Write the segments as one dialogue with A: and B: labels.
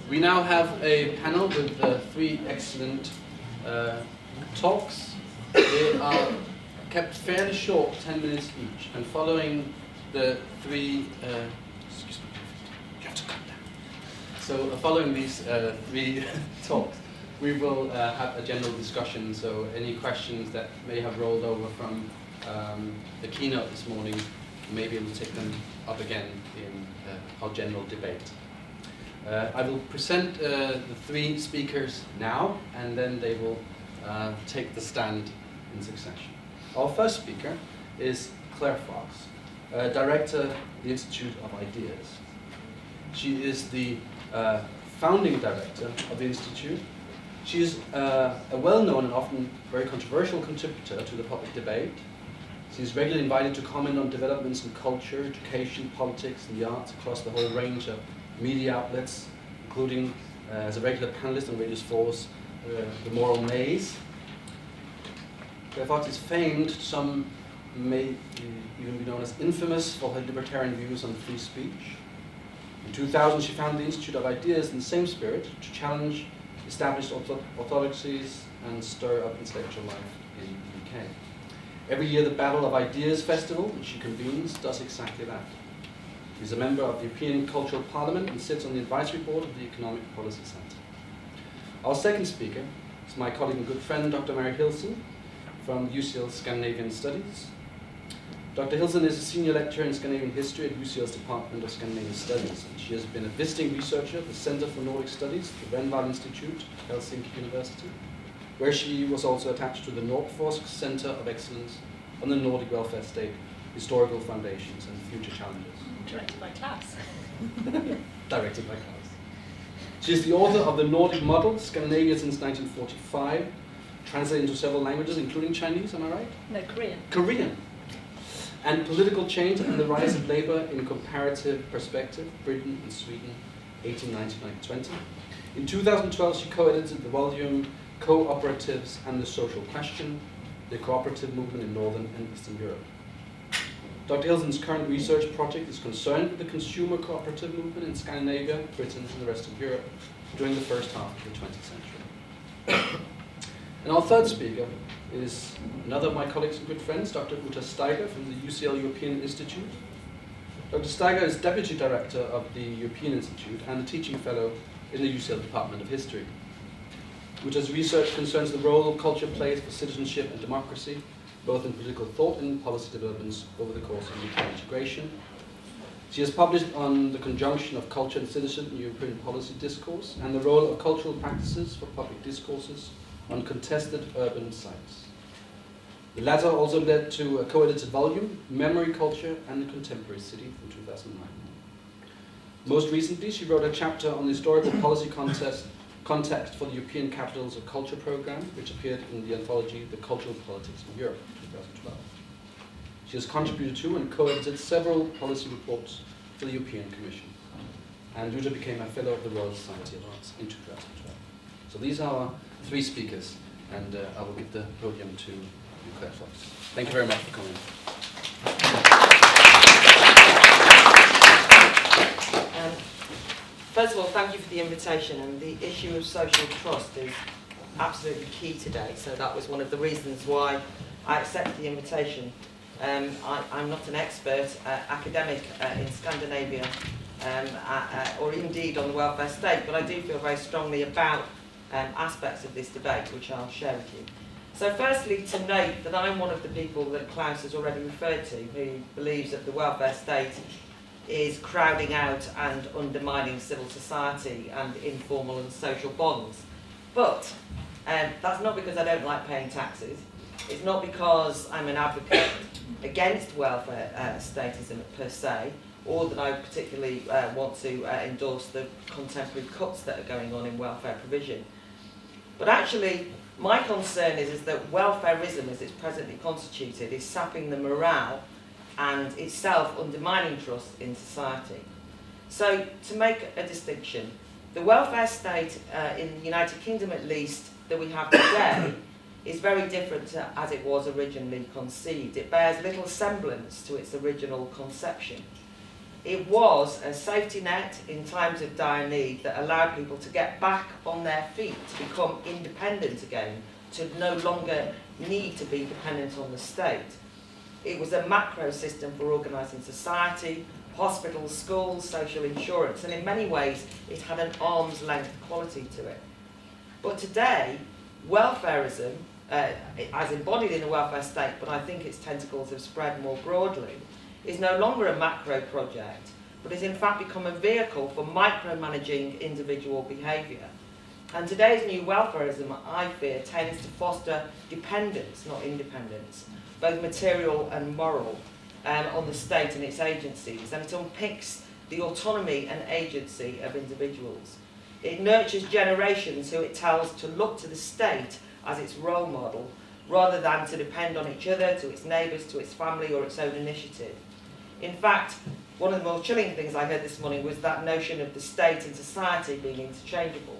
A: We now have a panel with three excellent talks. They are kept fairly short, 10 minutes each, and following the three, excuse me, you have to cut down. So following these three talks, we will have a general discussion, so any questions that may have rolled over from the keynote this morning, you may be able to take them up again in our general debate. I will present the three speakers now, and then they will take the stand in succession. Our first speaker is Claire Fox, Director of the Institute of Ideas. She is the founding director of the Institute. She is a well-known and often very controversial contributor to the public debate. She is regularly invited to comment on developments in culture, education, politics, and the arts across the whole range of media outlets, including as a regular panelist on Radio 4's The Moral Maze. Claire Fox is famed, some may even be known as infamous, for her libertarian views on free speech. In 2000, she founded the Institute of Ideas in the same spirit to challenge established orthodoxies and stir up intellectual life in the UK. Every year, the Battle of Ideas Festival, which she convenes, does exactly that. She's a member of the European Cultural Parliament and sits on the advisory board of the Economic Policy Centre. Our second speaker is my colleague and good friend, Dr. Mary Hilson, from UCL Scandinavian Studies. Dr. Hilson is a senior lecturer in Scandinavian history at UCL's Department of Scandinavian Studies. And she has been a visiting researcher at the Center for Nordic Studies, the Renvall Institute, Helsinki University, where she was also attached to the Nordforsk Center of Excellence on the Nordic Welfare State, Historical Foundations and Future Challenges.
B: Directed by Klaus.
A: Directed by Klaus. She is the author of The Nordic Model, Scandinavia since 1945, translated into several languages, including Chinese, am I right?
B: No, Korean.
A: Korean. And Political Change and the Rise of Labour in Comparative Perspective, Britain and Sweden, 1890-1920. In 2012, she co-edited the volume Cooperatives and the Social Question, the cooperative movement in Northern and Eastern Europe. Dr. Hilson's current research project is concerned with the consumer cooperative movement in Scandinavia, Britain, and the rest of Europe during the first half of the 20th century. And our third speaker is another of my colleagues and good friends, Dr. Uta Steiger from the UCL European Institute. Dr. Steiger is Deputy Director of the European Institute and a teaching fellow in the UCL Department of History. Uta's research concerns the role culture plays for citizenship and democracy, both in political thought and policy developments over the course of UK integration. She has published on the conjunction of culture and citizenship in European policy discourse and the role of cultural practices for public discourses on contested urban sites. The latter also led to a co-edited volume, Memory, Culture and the Contemporary City, from 2009. Most recently, she wrote a chapter on the historical policy context for the European Capitals of Culture programme, which appeared in the anthology The Cultural Politics of Europe, 2012. She has contributed to and co-edited several policy reports for the European Commission. And Uta became a Fellow of the Royal Society of Arts in 2012. So these are our three speakers, and I will give the podium to Claire Fox. Thank you very much for coming.
C: First of all, thank you for the invitation, and the issue of social trust is absolutely key today, so that was one of the reasons why I accepted the invitation. I'm not an expert academic in Scandinavia or indeed on the welfare state, but I do feel very strongly about aspects of this debate, which I'll share with you. So firstly, to note that I'm one of the people that Klaus has already referred to, who believes that the welfare state is crowding out and undermining civil society and informal and social bonds. But that's not because I don't like paying taxes. It's not because I'm an advocate against welfare statism per se, or that I particularly want to endorse the contemporary cuts that are going on in welfare provision. But actually, my concern is that welfarism, as it's presently constituted, is sapping the morale and itself undermining trust in society. So, to make a distinction, the welfare state in the United Kingdom at least that we have today is very different to as it was originally conceived. It bears little semblance to its original conception. It was a safety net in times of dire need that allowed people to get back on their feet, to become independent again, to no longer need to be dependent on the state. It was a macro system for organising society, hospitals, schools, social insurance, and in many ways it had an arm's length quality to it. But today, welfarism, as embodied in the welfare state, but I think its tentacles have spread more broadly, is no longer a macro project, but has in fact become a vehicle for micromanaging individual behaviour. And today's new welfarism, I fear, tends to foster dependence, not independence, both material and moral, on the state and its agencies, and it unpicks the autonomy and agency of individuals. It nurtures generations who it tells to look to the state as its role model, rather than to depend on each other, to its neighbours, to its family, or its own initiative. In fact, one of the more chilling things I heard this morning was that notion of the state and society being interchangeable.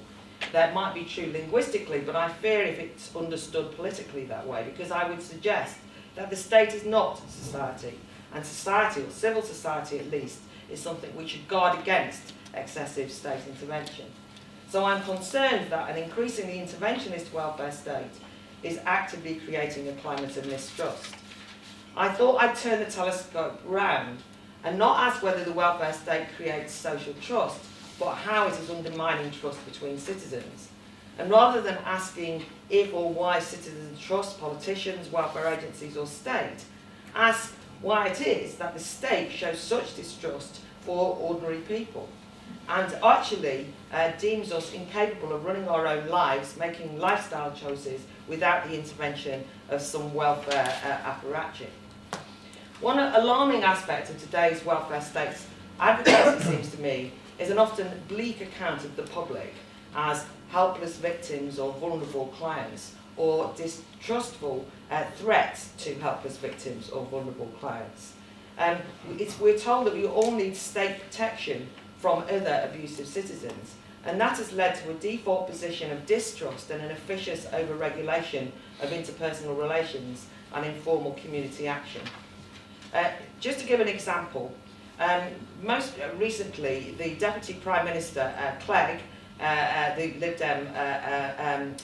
C: That might be true linguistically, but I fear if it's understood politically that way, because I would suggest that the state is not society, and society, or civil society at least, is something we should guard against excessive state intervention. So I'm concerned that an increasingly interventionist welfare state is actively creating a climate of mistrust. I thought I'd turn the telescope round and not ask whether the welfare state creates social trust, but how it is undermining trust between citizens. And rather than asking if or why citizens trust politicians, welfare agencies or state, ask why it is that the state shows such distrust for ordinary people and actually deems us incapable of running our own lives, making lifestyle choices without the intervention of some welfare apparatchik. One alarming aspect of today's welfare state's advertising, it seems to me, is an often bleak account of the public as helpless victims or vulnerable clients, or distrustful threats to helpless victims or vulnerable clients. We're told that we all need state protection from other abusive citizens, and that has led to a default position of distrust and an officious over-regulation of interpersonal relations and informal community action. Just to give an example, most recently the Deputy Prime Minister, Clegg, the Lib Dem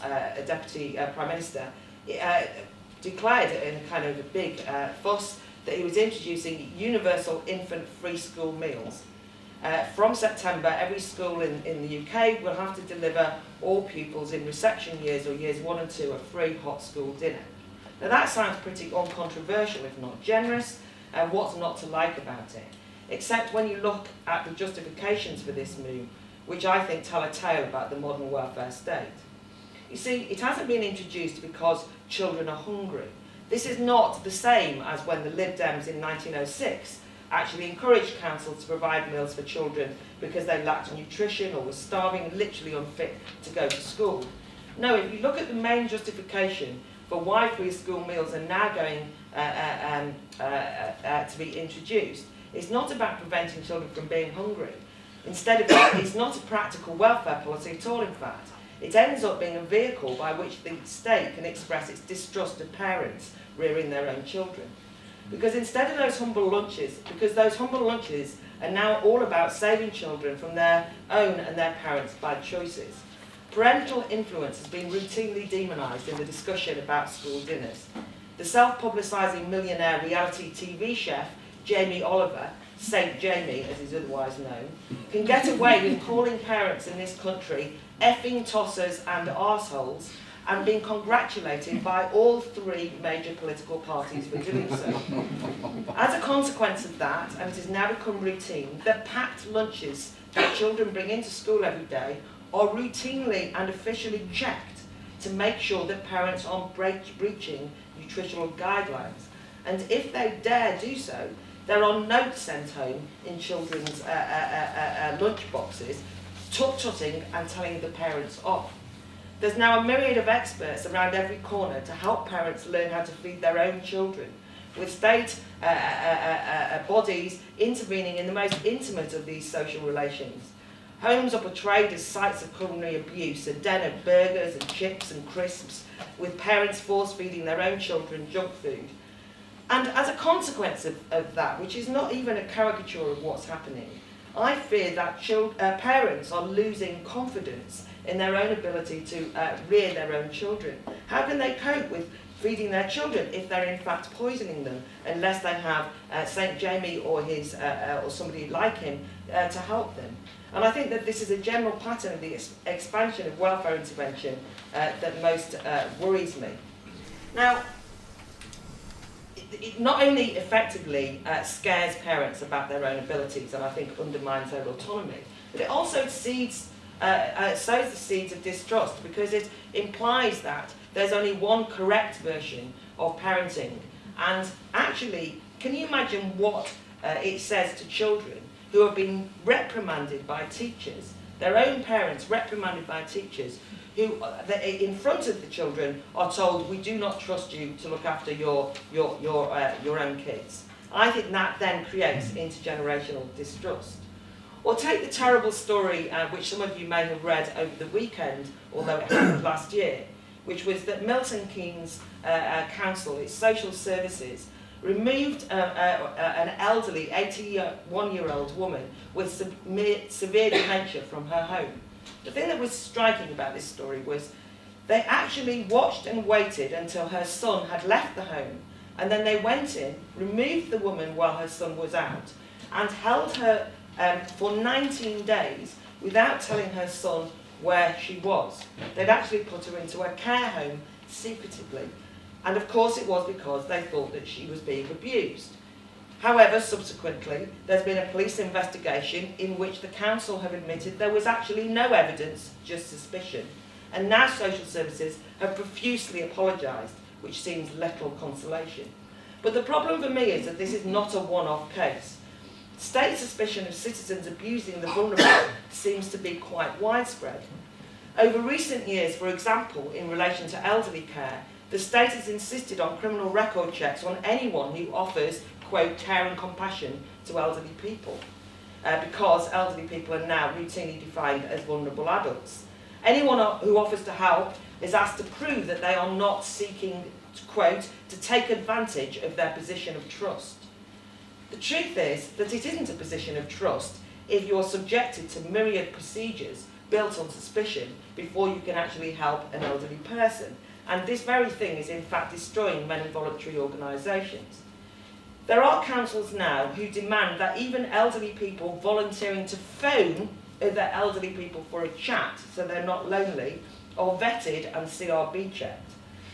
C: Deputy Prime Minister, declared in a kind of a big fuss that he was introducing universal infant free school meals. From September, every school in the UK will have to deliver all pupils in reception years or years 1 and 2 a free hot school dinner. Now that sounds pretty uncontroversial, if not generous, and what's not to like about it? Except when you look at the justifications for this move, which I think tell a tale about the modern welfare state. You see, it hasn't been introduced because children are hungry. This is not the same as when the Lib Dems in 1906 actually encouraged councils to provide meals for children because they lacked nutrition or were starving and literally unfit to go to school. No, if you look at the main justification for why free school meals are now going to be introduced, it's not about preventing children from being hungry. Instead of that, it's not a practical welfare policy at all, in fact. It ends up being a vehicle by which the state can express its distrust of parents rearing their own children. Because instead of those humble lunches, because those humble lunches are now all about saving children from their own and their parents' bad choices. Parental influence has been routinely demonised in the discussion about school dinners. The self-publicising millionaire reality TV chef, Jamie Oliver, Saint Jamie as he's otherwise known, can get away with calling parents in this country effing tossers and arseholes and being congratulated by all 3 major political parties for doing so. As a consequence of that, and it has now become routine, the packed lunches that children bring into school every day are routinely and officially checked to make sure that parents aren't breaching nutritional guidelines. And if they dare do so, there are notes sent home in children's lunch boxes, tut-tutting and telling the parents off. There's now a myriad of experts around every corner to help parents learn how to feed their own children, with state bodies intervening in the most intimate of these social relations. Homes are portrayed as sites of culinary abuse, a den of burgers and chips and crisps, with parents force-feeding their own children junk food. And as a consequence of that, which is not even a caricature of what's happening, I fear that parents are losing confidence in their own ability to rear their own children. How can they cope with feeding their children if they're in fact poisoning them, unless they have St. Jamie or or somebody like him to help them? And I think that this is a general pattern of the expansion of welfare intervention that most worries me. Now, it not only effectively scares parents about their own abilities, and I think undermines their autonomy, but it also sows the seeds of distrust, because it implies that there's only one correct version of parenting. And actually, can you imagine what it says to children who have been reprimanded by teachers, their own parents reprimanded by teachers, who in front of the children are told, we do not trust you to look after your own kids. I think that then creates intergenerational distrust. Or take the terrible story, which some of you may have read over the weekend, although it happened last year, which was that Milton Keynes Council, its social services, removed an elderly 81-year-old woman with severe dementia from her home. The thing that was striking about this story was they actually watched and waited until her son had left the home, and then they went in, removed the woman while her son was out, and held her for 19 days without telling her son where she was. They'd actually put her into a care home secretively. And of course it was because they thought that she was being abused. However, subsequently, there's been a police investigation in which the council have admitted there was actually no evidence, just suspicion. And now social services have profusely apologised, which seems little consolation. But the problem for me is that this is not a one-off case. State suspicion of citizens abusing the vulnerable seems to be quite widespread. Over recent years, for example, in relation to elderly care, the state has insisted on criminal record checks on anyone who offers, quote, care and compassion to elderly people, because elderly people are now routinely defined as vulnerable adults. Anyone who offers to help is asked to prove that they are not seeking, quote, to take advantage of their position of trust. The truth is that it isn't a position of trust if you're subjected to myriad procedures built on suspicion before you can actually help an elderly person. And this very thing is in fact destroying many voluntary organisations. There are councils now who demand that even elderly people volunteering to phone other elderly people for a chat so they're not lonely are vetted and CRB checked.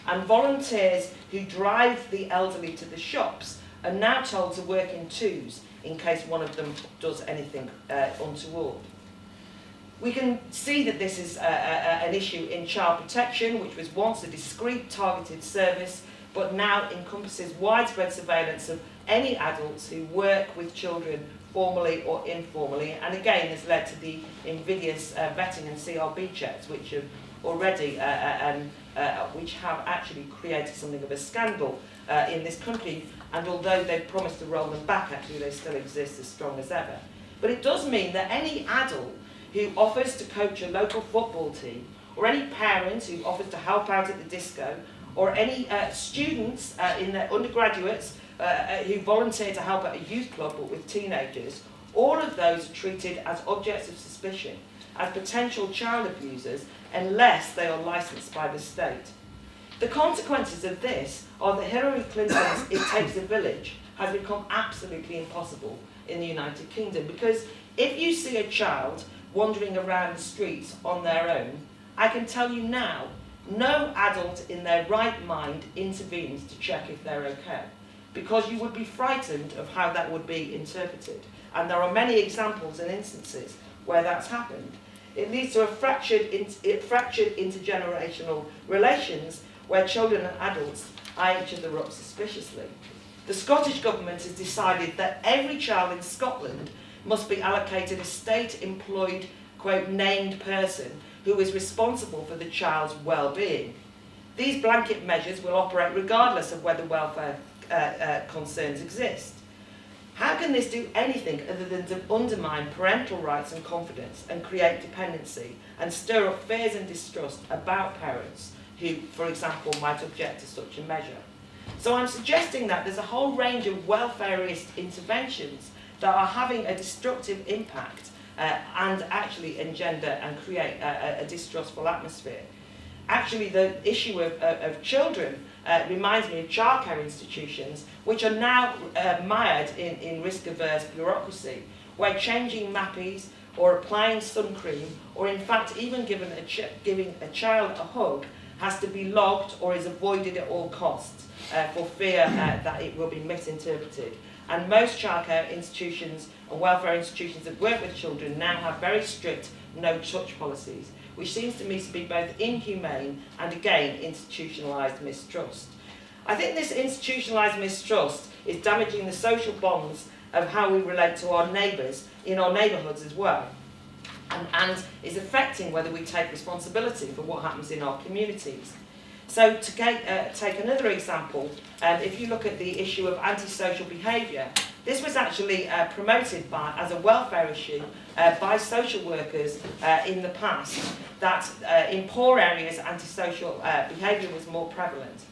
C: And volunteers who drive the elderly to the shops are now told to work in twos in case one of them does anything untoward. We can see that this is an issue in child protection, which was once a discrete targeted service, but now encompasses widespread surveillance of any adults who work with children formally or informally, and again has led to the invidious vetting and CRB checks, which have already, which have actually created something of a scandal in this country, and although they've promised to roll them back, actually they still exist as strong as ever. But it does mean that any adult who offers to coach a local football team, or any parent who offers to help out at the disco, or any students in their undergraduates who volunteer to help at a youth club but with teenagers, all of those are treated as objects of suspicion, as potential child abusers, unless they are licensed by the state. The consequences of this are that Hillary Clinton's It Takes a Village has become absolutely impossible in the United Kingdom, because if you see a child wandering around the streets on their own, I can tell you now, no adult in their right mind intervenes to check if they're okay, because you would be frightened of how that would be interpreted. And there are many examples and instances where that's happened. It leads to a fractured intergenerational relations where children and adults eye each other up suspiciously. The Scottish Government has decided that every child in Scotland must be allocated a state-employed, quote, named person who is responsible for the child's well-being. These blanket measures will operate regardless of whether welfare concerns exist. How can this do anything other than to undermine parental rights and confidence and create dependency and stir up fears and distrust about parents who, for example, might object to such a measure? So I'm suggesting that there's a whole range of welfareist interventions that are having a destructive impact and actually engender and create a distrustful atmosphere. Actually, the issue of children reminds me of childcare institutions, which are now mired in risk-averse bureaucracy, where changing nappies or applying sun cream, or in fact even giving a child a hug, has to be logged or is avoided at all costs for fear that it will be misinterpreted. And most childcare institutions and welfare institutions that work with children now have very strict no-touch policies, which seems to me to be both inhumane and, again, institutionalised mistrust. I think this institutionalised mistrust is damaging the social bonds of how we relate to our neighbours in our neighbourhoods as well, and is affecting whether we take responsibility for what happens in our communities. So to take another example, if you look at the issue of antisocial behaviour, this was actually promoted as a welfare issue by social workers in the past, that in poor areas antisocial behaviour was more prevalent.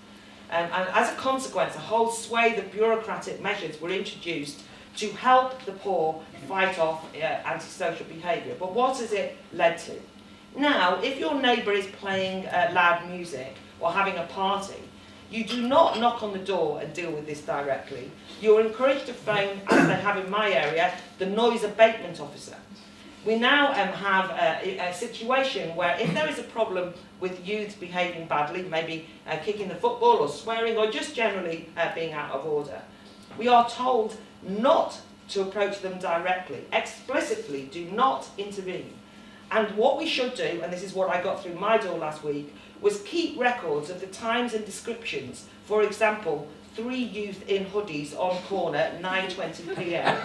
C: And as a consequence, a whole swathe of bureaucratic measures were introduced to help the poor fight off antisocial behaviour. But what has it led to? Now, if your neighbour is playing loud music or having a party, you do not knock on the door and deal with this directly. You're encouraged to phone, as they have in my area, the noise abatement officer. We now have a situation where if there is a problem with youth behaving badly, maybe kicking the football or swearing or just generally being out of order, we are told not to approach them directly, explicitly do not intervene. And what we should do, and this is what I got through my door last week, was keep records of the times and descriptions. For example, 3 youth in hoodies on corner at 9:20 p.m.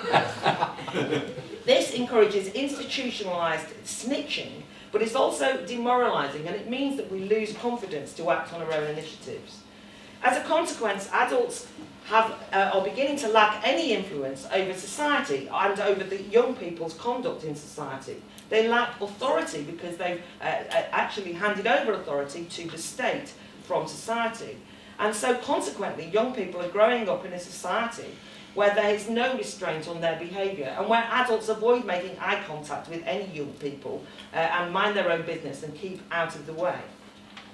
C: This encourages institutionalised snitching, but it's also demoralising, and it means that we lose confidence to act on our own initiatives. As a consequence, adults are beginning to lack any influence over society and over the young people's conduct in society. They lack authority because they've actually handed over authority to the state from society. And so consequently, young people are growing up in a society where there is no restraint on their behaviour and where adults avoid making eye contact with any young people and mind their own business and keep out of the way.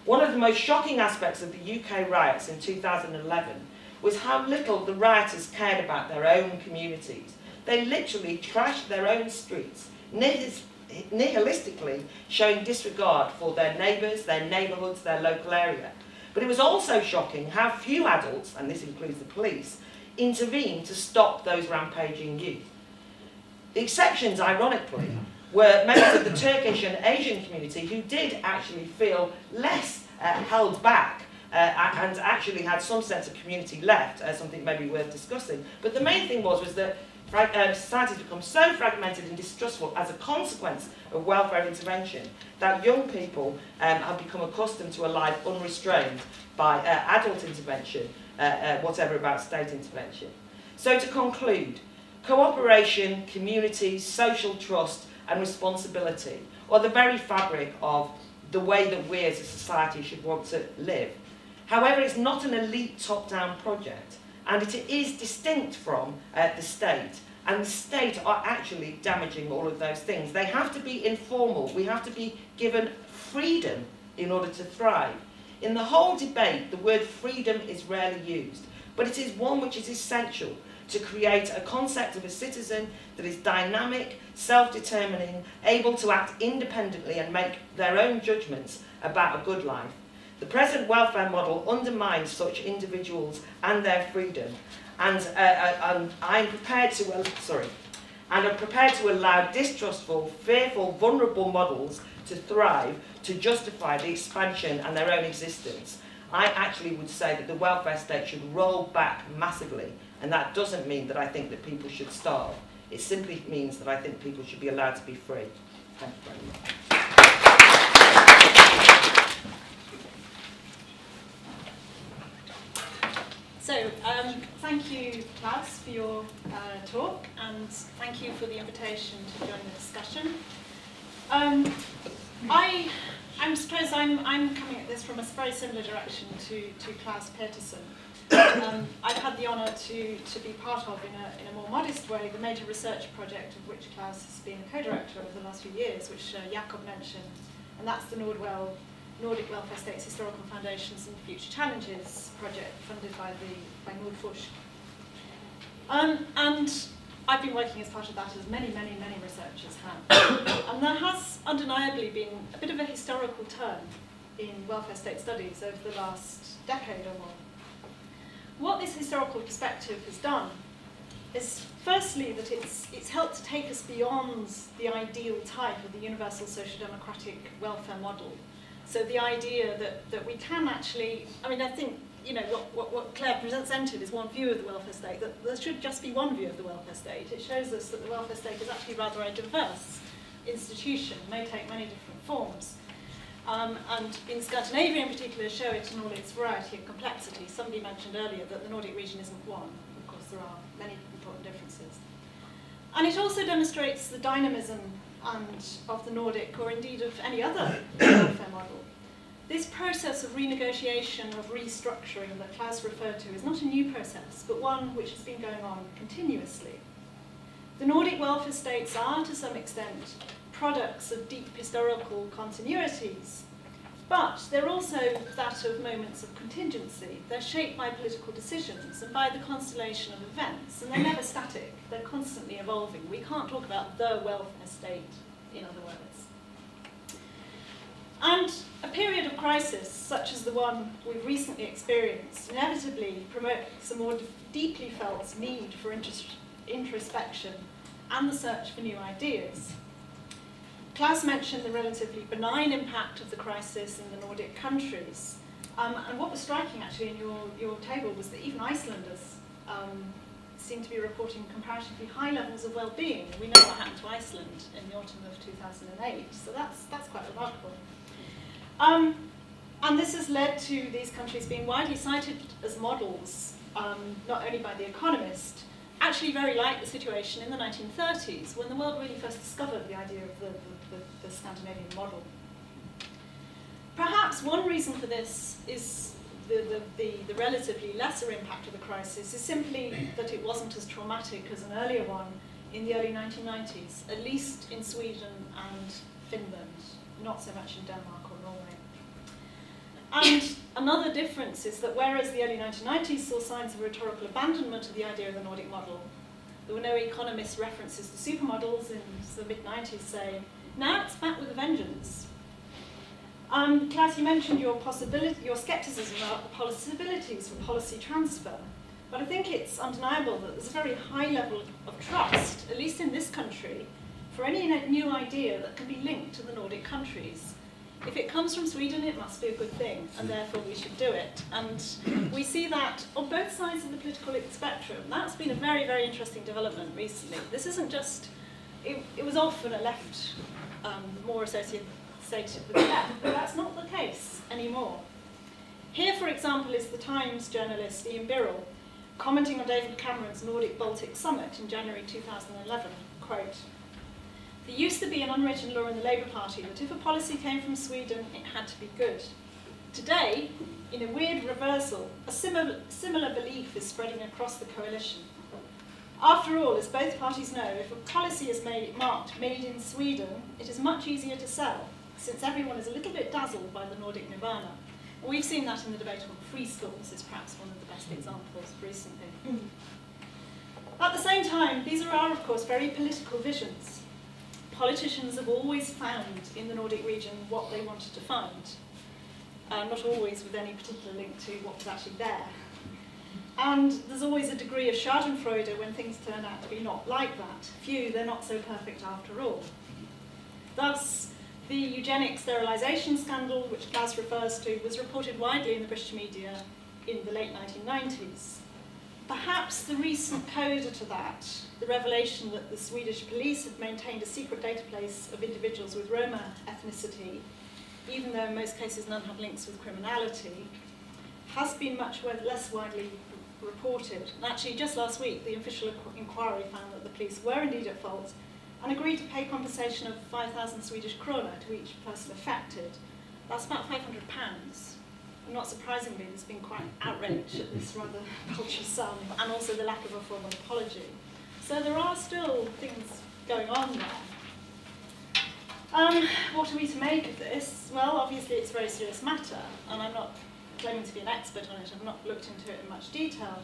C: One of the most shocking aspects of the UK riots in 2011 was how little the rioters cared about their own communities. They literally trashed their own streets, nihilistically showing disregard for their neighbours, their neighbourhoods, their local area. But it was also shocking how few adults, and this includes the police, intervened to stop those rampaging youth. The exceptions, ironically, were members of the Turkish and Asian community who did actually feel less held back and actually had some sense of community left, something maybe worth discussing. But the main thing was that society has become so fragmented and distrustful as a consequence of welfare intervention that young people have become accustomed to a life unrestrained by adult intervention, whatever about state intervention. So to conclude, cooperation, community, social trust and responsibility are the very fabric of the way that we as a society should want to live. However, it's not an elite top-down project, and it is distinct from the state. And the state are actually damaging all of those things. They have to be informal. We have to be given freedom in order to thrive. In the whole debate, the word freedom is rarely used, but it is one which is essential to create a concept of a citizen that is dynamic, self-determining, able to act independently and make their own judgments about a good life. The present welfare model undermines such individuals and their freedom, and I'm prepared to allow distrustful, fearful, vulnerable models to thrive to justify the expansion and their own existence. I actually would say that the welfare state should roll back massively, and that doesn't mean that I think that people should starve. It simply means that I think people should be allowed to be free. Thank you very much.
B: So, thank you, Klaus, for your talk, and thank you for the invitation to join the discussion. I I suppose I'm coming at this from a very similar direction to Klaus Peterson. I've had the honour to be part of, in a more modest way, the major research project of which Klaus has been a co-director over the last few years, which Jakob mentioned, and that's the Nordic Welfare States Historical Foundations and Future Challenges project, funded by Nordforsk. And I've been working as part of that, as many researchers have. And there has undeniably been a bit of a historical turn in welfare state studies over the last decade or more. What this historical perspective has done is, firstly, that it's helped to take us beyond the ideal type of the universal social democratic welfare model. So the idea that we can actually, I mean, I think, you know, what Claire presented is one view of the welfare state, that there should just be one view of the welfare state. It shows us that the welfare state is actually rather a diverse institution, may take many different forms. And in Scandinavia in particular, show it in all its variety and complexity. Somebody mentioned earlier that the Nordic region isn't one. Of course, there are many important differences. And it also demonstrates the dynamism of the Nordic, or indeed of any other welfare model. This process of renegotiation, of restructuring that Klaus referred to is not a new process, but one which has been going on continuously. The Nordic welfare states are, to some extent, products of deep historical continuities, but they're also that of moments of contingency. They're shaped by political decisions and by the constellation of events, and they're never static. They're constantly evolving. We can't talk about the welfare state, in other words. And a period of crisis, such as the one we've recently experienced, inevitably promotes a more deeply felt need for introspection and the search for new ideas. Klaus mentioned the relatively benign impact of the crisis in the Nordic countries. And what was striking, actually, in your table was that even Icelanders seem to be reporting comparatively high levels of well-being. We know what happened to Iceland in the autumn of 2008, so that's quite remarkable. And this has led to these countries being widely cited as models, not only by The Economist, actually very like the situation in the 1930s, when the world really first discovered the idea of the Scandinavian model. Perhaps one reason for this is the relatively lesser impact of the crisis is simply that it wasn't as traumatic as an earlier one in the early 1990s, at least in Sweden and Finland, not so much in Denmark or Norway. And another difference is that whereas the early 1990s saw signs of rhetorical abandonment of the idea of the Nordic model, there were no Economist references to supermodels in the mid-90s saying, now it's back with a vengeance. Klaus, you mentioned your scepticism about the possibilities for policy transfer, but I think it's undeniable that there's a very high level of trust, at least in this country, for any new idea that can be linked to the Nordic countries. If it comes from Sweden, it must be a good thing, and therefore we should do it. And we see that on both sides of the political spectrum. That's been a very, very interesting development recently. This isn't just, it was often a left, more associated with the left, but that's not the case anymore. Here, for example, is the Times journalist Ian Birrell commenting on David Cameron's Nordic-Baltic summit in January 2011, quote, "There used to be an unwritten law in the Labour Party that if a policy came from Sweden, it had to be good. Today, in a weird reversal, a similar belief is spreading across the coalition. After all, as both parties know, if a policy is marked made in Sweden, it is much easier to sell, since everyone is a little bit dazzled by the Nordic nirvana." And we've seen that in the debate on free schools, is perhaps one of the best examples recently. At the same time, these are, of course, very political visions. Politicians have always found in the Nordic region what they wanted to find, not always with any particular link to what was actually there. And there's always a degree of schadenfreude when things turn out to be not like that. Phew, they're not so perfect after all. Thus, the eugenic sterilisation scandal, which Klaus refers to, was reported widely in the British media in the late 1990s. Perhaps the recent coda to that, the revelation that the Swedish police had maintained a secret database of individuals with Roma ethnicity, even though in most cases none had links with criminality, has been much less widely reported. And actually, just last week, the official inquiry found that the police were indeed at fault and agreed to pay compensation of 5,000 Swedish krona to each person affected. That's about £500. And not surprisingly, there's been quite outrage at this rather paltry sum, and also the lack of a formal apology. So there are still things going on there. What are we to make of this? Well, obviously it's a very serious matter, and I'm not claiming to be an expert on it. I've not looked into it in much detail.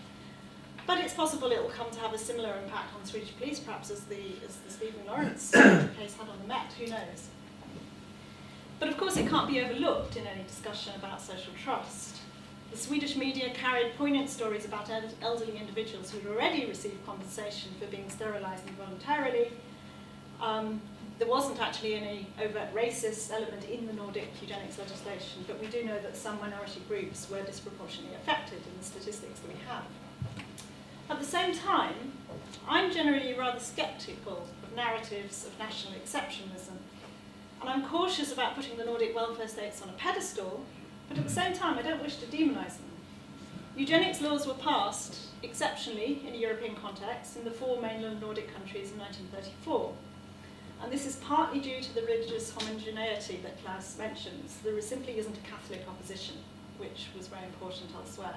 B: But it's possible it will come to have a similar impact on the Swedish police, perhaps, as the Stephen Lawrence case had on the Met, who knows. But of course it can't be overlooked in any discussion about social trust. The Swedish media carried poignant stories about elderly individuals who had already received compensation for being sterilised involuntarily. There wasn't actually any overt racist element in the Nordic eugenics legislation, but we do know that some minority groups were disproportionately affected in the statistics that we have. At the same time, I'm generally rather sceptical of narratives of national exceptionalism, and I'm cautious about putting the Nordic welfare states on a pedestal, but at the same time I don't wish to demonise them. Eugenics laws were passed, exceptionally in a European context, in the 4 mainland Nordic countries in 1934. And this is partly due to the religious homogeneity that Klaus mentions. There simply isn't a Catholic opposition, which was very important elsewhere.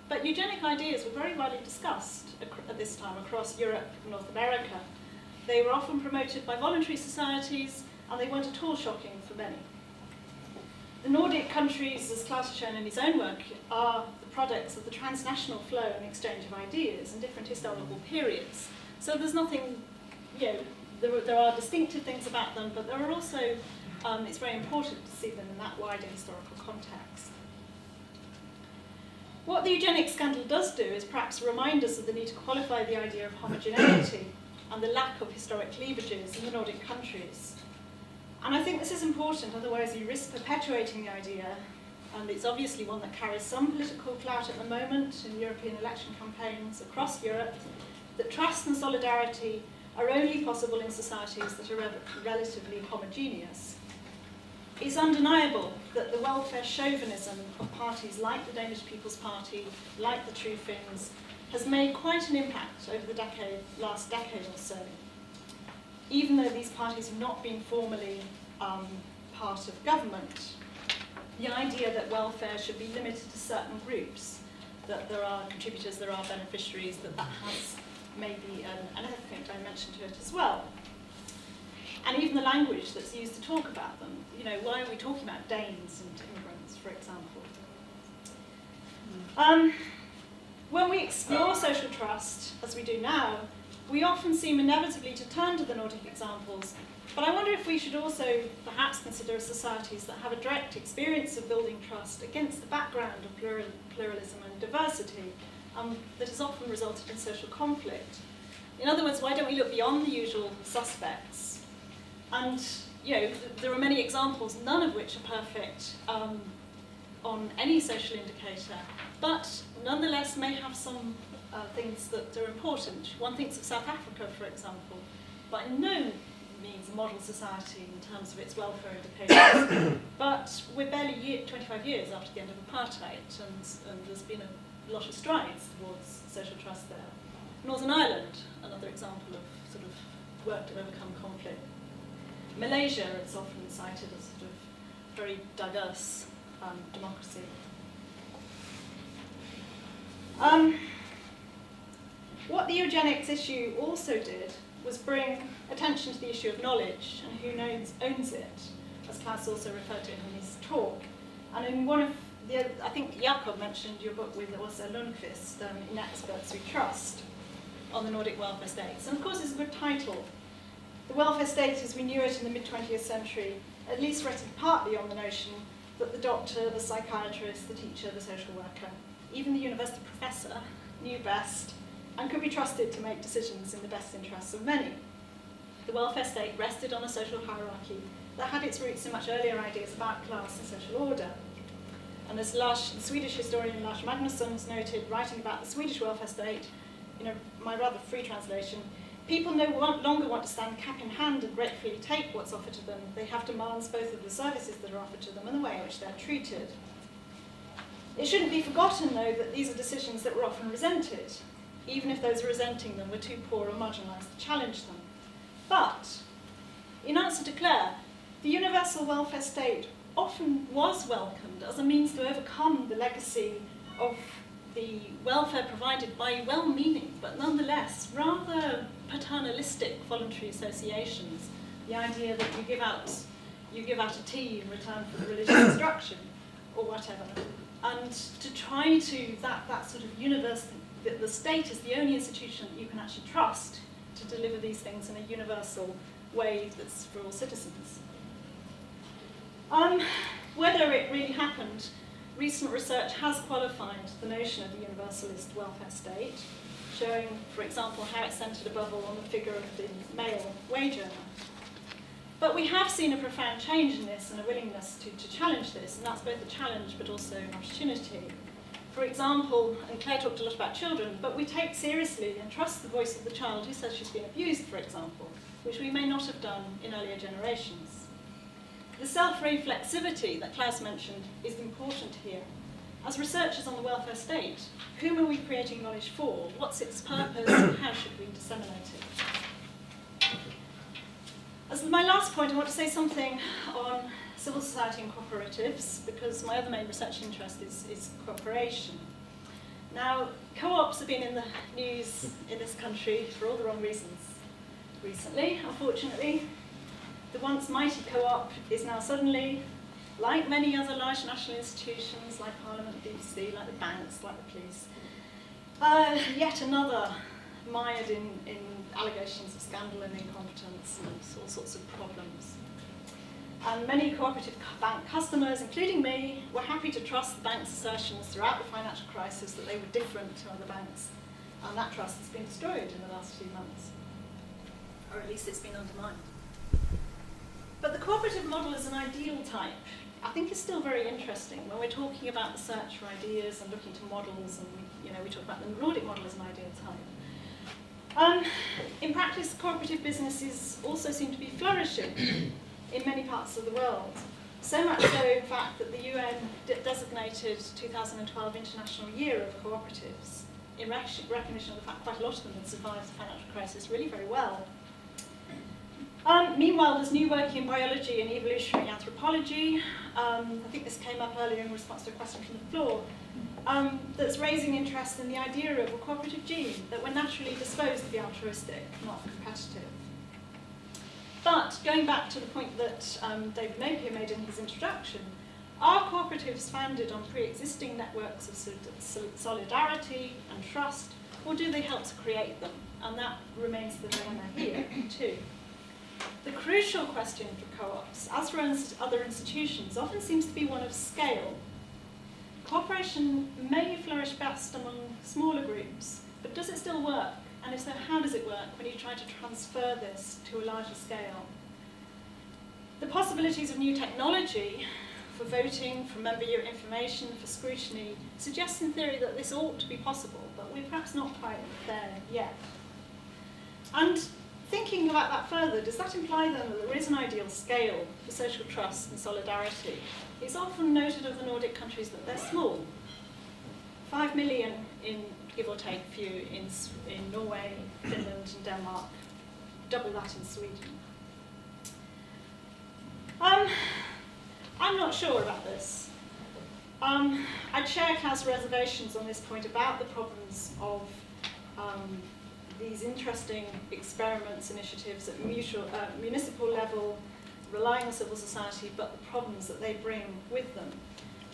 B: But eugenic ideas were very widely discussed at this time across Europe and North America. They were often promoted by voluntary societies, and they weren't at all shocking for many. The Nordic countries, as Klaus has shown in his own work, are the products of the transnational flow and exchange of ideas in different historical periods. So there's nothing, there are distinctive things about them, but there are also, it's very important to see them in that wider historical context. What the eugenics scandal does do is perhaps remind us of the need to qualify the idea of homogeneity and the lack of historic cleavages in the Nordic countries. And I think this is important, otherwise you risk perpetuating the idea, and it's obviously one that carries some political clout at the moment in European election campaigns across Europe, that trust and solidarity are only possible in societies that are relatively homogeneous. It's undeniable that the welfare chauvinism of parties like the Danish People's Party, like the True Finns, has made quite an impact over the last decade or so. Even though these parties have not been formally part of government, the idea that welfare should be limited to certain groups, that there are contributors, there are beneficiaries, that has maybe an ethnic dimension to it as well. And even the language that's used to talk about them. Why are we talking about Danes and immigrants, for example? When we explore social trust, as we do now, we often seem inevitably to turn to the Nordic examples, but I wonder if we should also perhaps consider societies that have a direct experience of building trust against the background of pluralism and diversity that has often resulted in social conflict. In other words, why don't we look beyond the usual suspects? And there are many examples, none of which are perfect on any social indicator, but nonetheless may have some things that are important. One thinks of South Africa, for example, but in no means a model society in terms of its welfare indicators. But we're barely 25 years after the end of apartheid, and there's been a lot of strides towards social trust there. Northern Ireland, another example of sort of work to overcome conflict. Malaysia is often cited as sort of very diverse democracy. What the eugenics issue also did was bring attention to the issue of knowledge and who owns it, as Klaus also referred to it in his talk. And in one of I think Jakob mentioned your book with Åsa Lundqvist, In Experts We Trust, on the Nordic welfare states. And of course it's a good title. The welfare state as we knew it in the mid-20th century at least rested partly on the notion that the doctor, the psychiatrist, the teacher, the social worker, even the university professor, knew best and could be trusted to make decisions in the best interests of many. The welfare state rested on a social hierarchy that had its roots in much earlier ideas about class and social order. And as the Swedish historian Lars Magnusson has noted, writing about the Swedish welfare state, my rather free translation, people no longer want to stand cap in hand and gratefully take what's offered to them. They have demands both of the services that are offered to them and the way in which they're treated. It shouldn't be forgotten, though, that these are decisions that were often resented, even if those resenting them were too poor or marginalised to challenge them. But, in answer to Claire, the universal welfare state often was welcomed as a means to overcome the legacy of the welfare provided by well-meaning, but nonetheless rather paternalistic voluntary associations. The idea that you give out a tea in return for religious instruction, or whatever, and to try to that sort of universe, that the state is the only institution that you can actually trust to deliver these things in a universal way that's for all citizens. Whether it really happened, recent research has qualified the notion of the universalist welfare state, showing, for example, how it's centred above all on the figure of the male wage earner. But we have seen a profound change in this and a willingness to challenge this, and that's both a challenge but also an opportunity. For example, and Claire talked a lot about children, but we take seriously and trust the voice of the child who says she's been abused, for example, which we may not have done in earlier generations. The self-reflexivity that Claire's mentioned is important here. As researchers on the welfare state, whom are we creating knowledge for? What's its purpose and how should we disseminate it? As my last point, I want to say something on civil society and cooperatives, because my other main research interest is cooperation. Now, co-ops have been in the news in this country for all the wrong reasons recently, unfortunately. The once mighty co-op is now suddenly, like many other large national institutions, like Parliament, BBC, like the banks, like the police, yet another mired in allegations of scandal and incompetence and all sorts of problems. And many cooperative bank customers, including me, were happy to trust the bank's assertions throughout the financial crisis that they were different to other banks. And that trust has been destroyed in the last few months, or at least it's been undermined. But the cooperative model as an ideal type, I think, is still very interesting when we're talking about the search for ideas and looking to models, and we talk about the Nordic model as an ideal type. In practice, cooperative businesses also seem to be flourishing in many parts of the world. So much so, in fact, that the UN designated 2012 International Year of Cooperatives in recognition of the fact quite a lot of them had survived the financial crisis really very well. Meanwhile, there's new work in biology and evolutionary anthropology. I think this came up earlier in response to a question from the floor. That's raising interest in the idea of a cooperative gene, that we're naturally disposed to be altruistic, not competitive. But going back to the point that David Napier made in his introduction, are cooperatives founded on pre-existing networks of solidarity and trust, or do they help to create them? And that remains the dilemma here, too. The crucial question for co-ops, as for other institutions, often seems to be one of scale. Cooperation may flourish best among smaller groups, but does it still work? And if so, how does it work when you try to transfer this to a larger scale? The possibilities of new technology for voting, for member year information, for scrutiny, suggests in theory that this ought to be possible, but we're perhaps not quite there yet. And thinking about that further, does that imply then that there is an ideal scale for social trust and solidarity? It's often noted of the Nordic countries that they're small. 5 million in, give or take, a few in Norway, Finland and Denmark, double that in Sweden. I'm not sure about this. I'd share Claire's reservations on this point about the problems of these interesting experiments, initiatives at municipal level, relying on civil society, but the problems that they bring with them.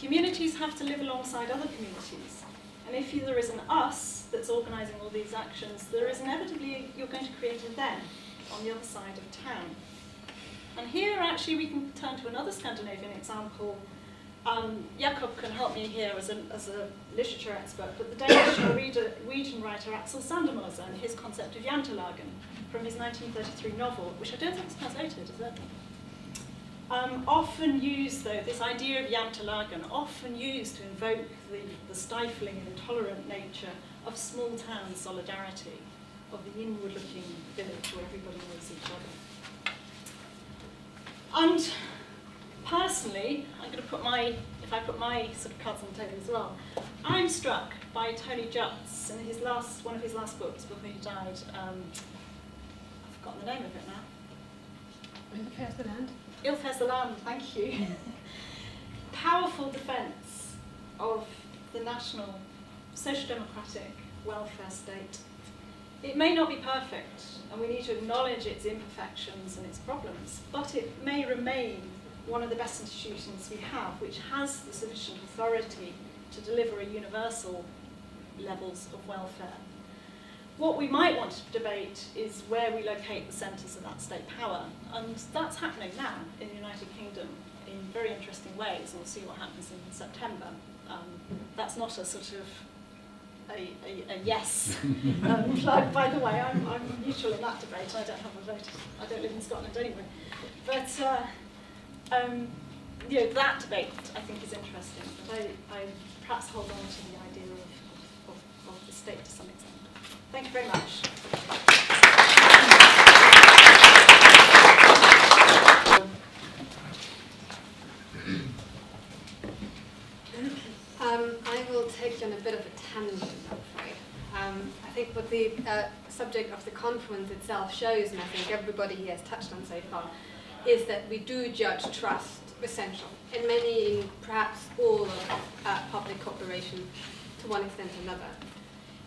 B: Communities have to live alongside other communities. And if there is an us that's organising all these actions, there is inevitably, you're going to create a them on the other side of town. And here, actually, we can turn to another Scandinavian example. Jakob can help me here as a literature expert, but the Danish Norwegian writer Axel Sandermoser and his concept of Jantelagen from his 1933 novel, which I don't think is translated, is it? Often used, though, this idea of Jantelagen, often used to invoke the stifling and intolerant nature of small town solidarity, of the inward-looking village where everybody knows each other. And personally, I'm going to put if I put my sort of cards on the table as well, I'm struck by Tony Judt in one of his last books before he died. I've forgotten the name of it now.
D: Ill Fares the Land.
B: Ill Fares the Land, thank you. powerful defence of the national social democratic welfare state. It may not be perfect, and we need to acknowledge its imperfections and its problems, but it may remain one of the best institutions we have, which has the sufficient authority to deliver a universal levels of welfare. What we might want to debate is where we locate the centres of that state power, and that's happening now in the United Kingdom in very interesting ways, and we'll see what happens in September. That's not a sort of a yes plug, by the way. I'm neutral in that debate. I don't have a vote. I don't live in Scotland anyway. But you know, that debate I think is interesting. But I perhaps hold on to the idea of the state to some extent. Thank you very much.
D: I will take you on a bit of a tangent, I'm afraid. I think what the subject of the conference itself shows, and I think everybody here has touched on so far, is that we do judge trust essential in many, in perhaps all of public cooperation to one extent or another.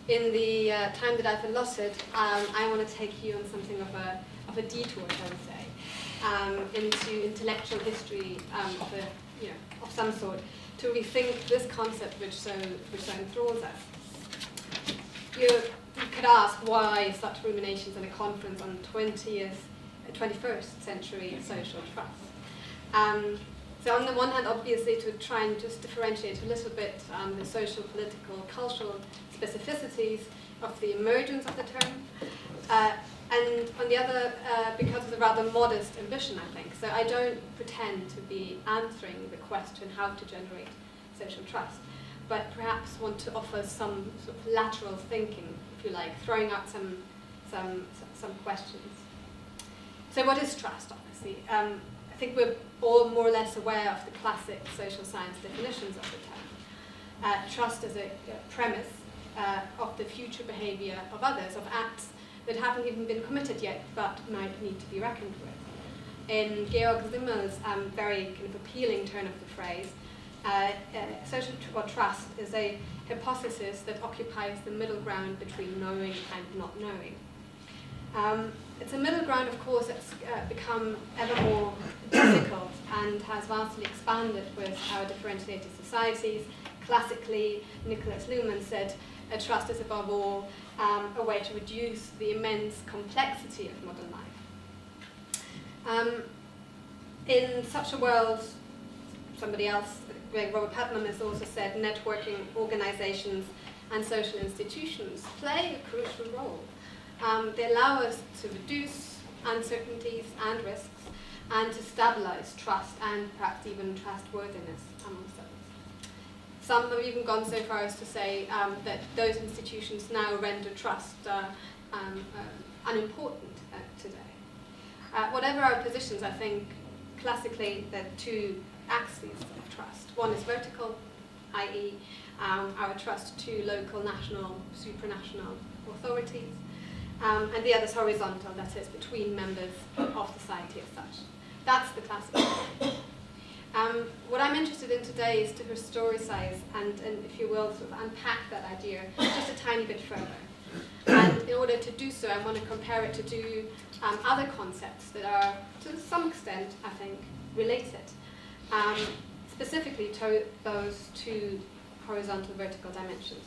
D: In the time that I've allotted, I want to take you on something of a detour, I would say, into intellectual history of some sort, to rethink this concept which so enthralls us. You could ask why such ruminations in a conference on 21st century social trust. So on the one hand, obviously, to try and just differentiate a little bit the social, political, cultural specificities of the emergence of the term, and on the other, because of the rather modest ambition, I think. So I don't pretend to be answering the question how to generate social trust, but perhaps want to offer some sort of lateral thinking, if you like, throwing out some questions. So what is trust, obviously? I think we're all more or less aware of the classic social science definitions of the term. Trust is a premise of the future behavior of others, of acts that haven't even been committed yet, but might need to be reckoned with. In Georg Simmels' very kind of appealing turn of the phrase, social trust is a hypothesis that occupies the middle ground between knowing and not knowing. It's a middle ground, of course, that's become ever more difficult and has vastly expanded with our differentiated societies. Classically, Niklas Luhmann said, trust is above all a way to reduce the immense complexity of modern life. In such a world, somebody else, Robert Putnam, has also said, networking organizations and social institutions play a crucial role. They allow us to reduce uncertainties and risks and to stabilize trust and perhaps even trustworthiness amongst others. Some have even gone so far as to say that those institutions now render trust unimportant today. Whatever our positions, I think classically there are two axes of trust. One is vertical, i.e. our trust to local, national, supranational authorities, and the other is horizontal, that is between members of society as such. That's the classical. What I'm interested in today is to historicize and if you will, sort of unpack that idea just a tiny bit further. And in order to do so, I want to compare it to two other concepts that are, to some extent, I think, related. Specifically to those two horizontal vertical dimensions.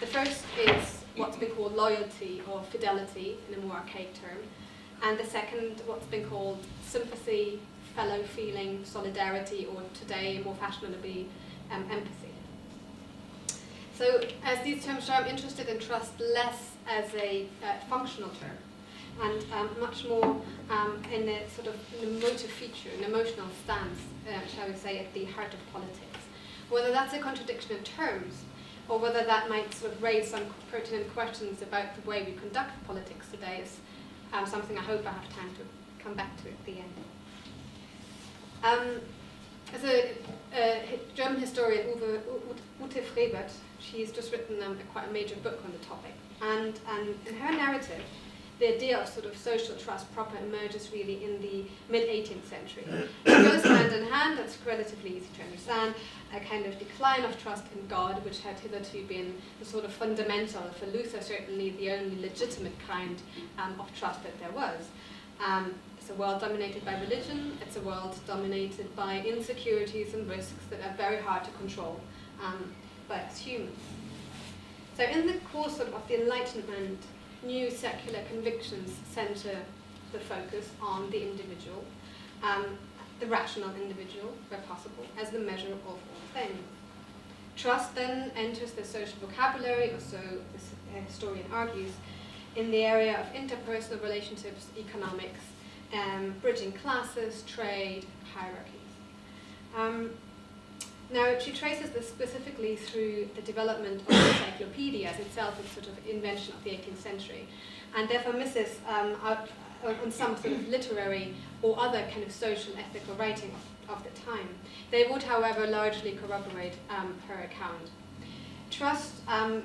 D: The first is what's been called loyalty or fidelity in a more archaic term, and the second what's been called sympathy, fellow feeling, solidarity, or today more fashionably empathy. So as these terms show, I'm interested in trust less as a functional term and much more in a sort of an emotive feature, an emotional stance, shall we say, at the heart of politics. Whether that's a contradiction in terms, or whether that might sort of raise some pertinent questions about the way we conduct politics today is something I hope I have time to come back to at the end. As a German historian, Ute Frevert, she's just written quite a major book on the topic. And in her narrative, the idea of sort of social trust proper emerges really in the mid-18th century. It goes hand in hand, that's relatively easy to understand, a kind of decline of trust in God, which had hitherto been the sort of fundamental, for Luther certainly the only legitimate kind of trust that there was. It's a world dominated by religion, it's a world dominated by insecurities and risks that are very hard to control by us humans. So in the course of the Enlightenment, new secular convictions center the focus on the individual, the rational individual, where possible, as the measure of all things. Trust then enters the social vocabulary, or so this historian argues, in the area of interpersonal relationships, economics, bridging classes, trade, hierarchies. Now, she traces this specifically through the development of the encyclopedia as itself, a sort of invention of the 18th century, and therefore misses out on some sort of literary or other kind of social ethical writing of the time. They would, however, largely corroborate her account. Trust,